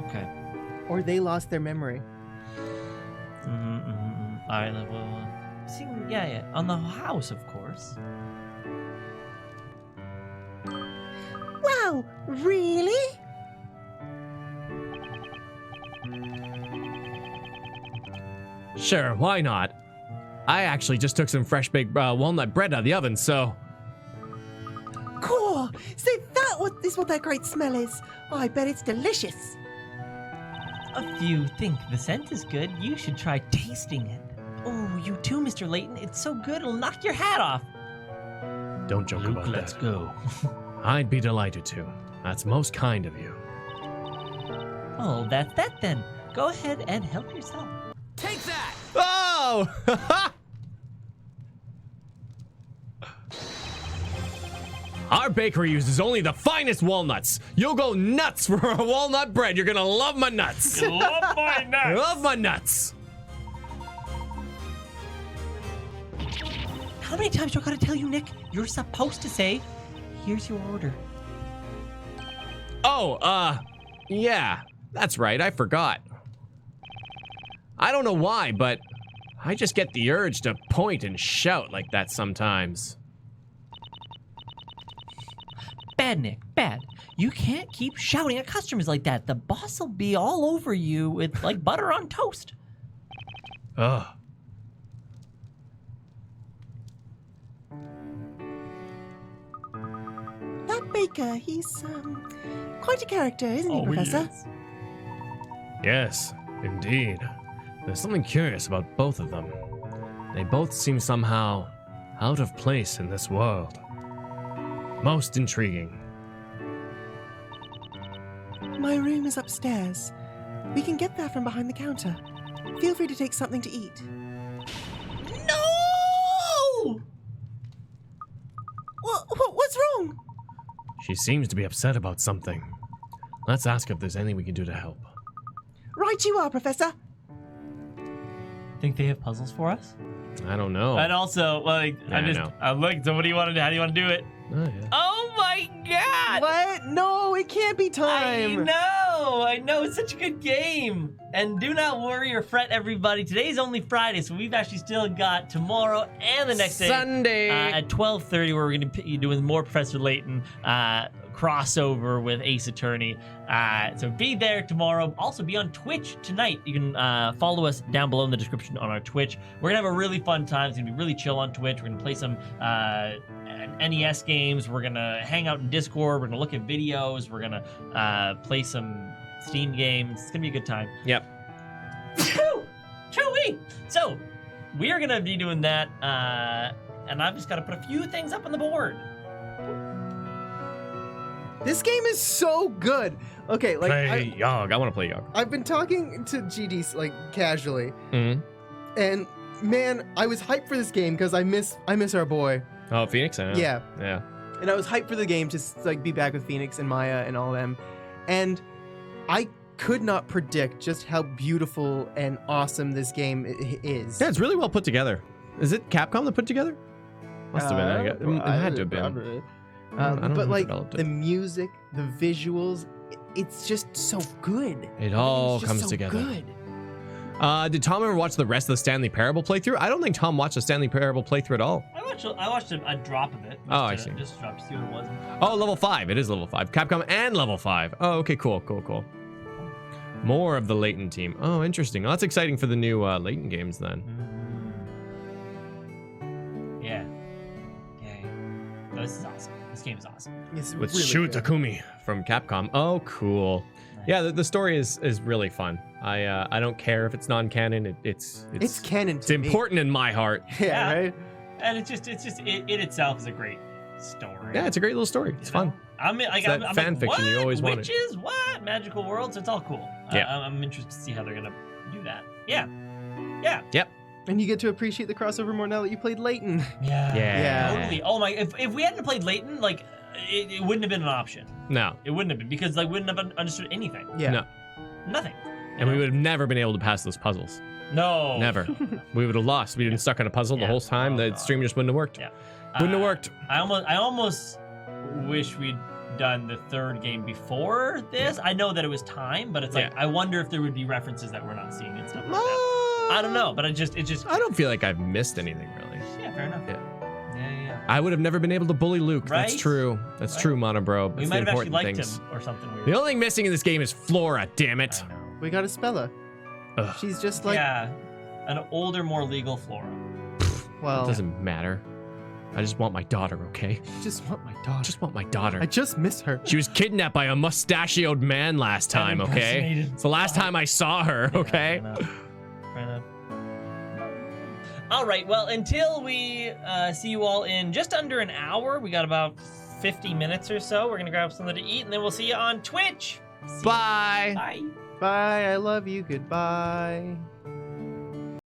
Okay. Or they lost their memory. All right, well, yeah, on the house, of course. Wow, really? Sure, why not? I actually just took some fresh baked walnut bread out of the oven, so... Cool. So is what that great smell is. Oh, I bet it's delicious. If you think the scent is good, you should try tasting it. Oh, you too, Mr. Layton. It's so good, it'll knock your hat off. Don't joke about that. Let's go. I'd be delighted to. That's most kind of you. Oh, that's that then. Go ahead and help yourself. Take that! Oh! Our bakery uses only the finest walnuts. You'll go nuts for a walnut bread. You're gonna love my nuts. Love my nuts. Love my nuts. How many times do I gotta tell you, Nick? You're supposed to say, here's your order. Oh, yeah, that's right. I forgot. I don't know why, but I just get the urge to point and shout like that sometimes. Bad, Nick, bad. You can't keep shouting at customers like that. The boss will be all over you with like butter on toast. Ugh. That baker, he's quite a character, isn't he, Professor? Yes, indeed. There's something curious about both of them. They both seem somehow out of place in this world. Most intriguing. My room is upstairs. We can get there from behind the counter. Feel free to take something to eat. She seems to be upset about something. Let's ask if there's anything we can do to help. Right you are, Professor. Think they have puzzles for us? I don't know. And also, like, I'm looking. So, what do you want to do? How do you want to do it? Oh, yeah. Oh my God! What? No, it can't be time. I know. It's such a good game. And do not worry or fret, everybody. Today's only Friday, so we've actually still got tomorrow and the next day. Sunday. At 12:30, where we're going to be doing more Professor Layton crossover with Ace Attorney. So be there tomorrow. Also be on Twitch tonight. You can follow us down below in the description on our Twitch. We're going to have a really fun time. It's going to be really chill on Twitch. We're going to play some NES games. We're going to hang out in Discord. We're going to look at videos. We're going to play some Steam games. It's going to be a good time. Yep. Chewy! So, we are going to be doing that. And I've just got to put a few things up on the board. This game is so good. Okay, like Play Yogg. I want to play Yogg. I've been talking to GD like casually, Mm-hmm. and man, I was hyped for this game because I miss our boy. Oh, Phoenix? I know. Yeah. Yeah. And I was hyped for the game to like be back with Phoenix and Maya and all of them, and I could not predict just how beautiful and awesome this game is. Yeah, it's really well put together. Is it Capcom that put it together? Must have been. It had to have been. Probably. I don't know but who like developed it. the music, the visuals, it's just so good. It all It's just comes so together. Good. Did Tom ever watch the rest of the Stanley Parable playthrough? I don't think Tom watched the Stanley Parable playthrough at all. I watched a drop of it. I see. Just to see what it was. Oh, level 5. It is level 5. Capcom and level 5. Oh, okay, cool. More of the Layton team. Oh, interesting. Well, that's exciting for the new Layton games then. Yeah. No, this is awesome. This game is awesome. It's With really Shu good. Takumi from Capcom. Oh, cool. Yeah, the story is really fun. I don't care if it's non-canon. It's canon. It's important in my heart. Yeah, right. And it itself is a great story. Yeah, it's a great little story. It's fun. I'm like, It's that I'm fan like, fiction what? you always wanted. Witches? What? Magical worlds? It's all cool. Yeah. I'm interested to see how they're gonna do that. Yeah. Yep. And you get to appreciate the crossover more now that you played Layton. Yeah. Totally. Oh my! If we hadn't played Layton, like, it wouldn't have been an option. No. It wouldn't have been because like we wouldn't have understood anything. Yeah. No. Nothing. And we would have never been able to pass those puzzles. No. Never. We would have lost. We'd been stuck on a puzzle the whole time. The stream just wouldn't have worked. Yeah. Wouldn't have worked. I almost wish we'd done the third game before this. I know that it was time, but it's like I wonder if there would be references that we're not seeing and stuff like that. I don't know, but it just I don't feel like I've missed anything really. Yeah, fair enough. Yeah. I would have never been able to bully Luke. Right? That's true. That's true, Mono Bro. We That's might the have actually important liked things. him or something weird. The only thing missing in this game is Flora, damn it. We got to spell her. Ugh. She's just like an older, more legal Flora. well. It doesn't matter. I just want my daughter, okay? Just want my daughter. Just want my daughter. I just miss her. She was kidnapped by a mustachioed man last time, okay? impersonated It's the last time I saw her, okay? Fair enough. All right, well, until we see you all in just under an hour, we got about 50 minutes or so. We're going to grab something to eat, and then we'll see you on Twitch. Bye. Bye. Bye. I love you. Goodbye.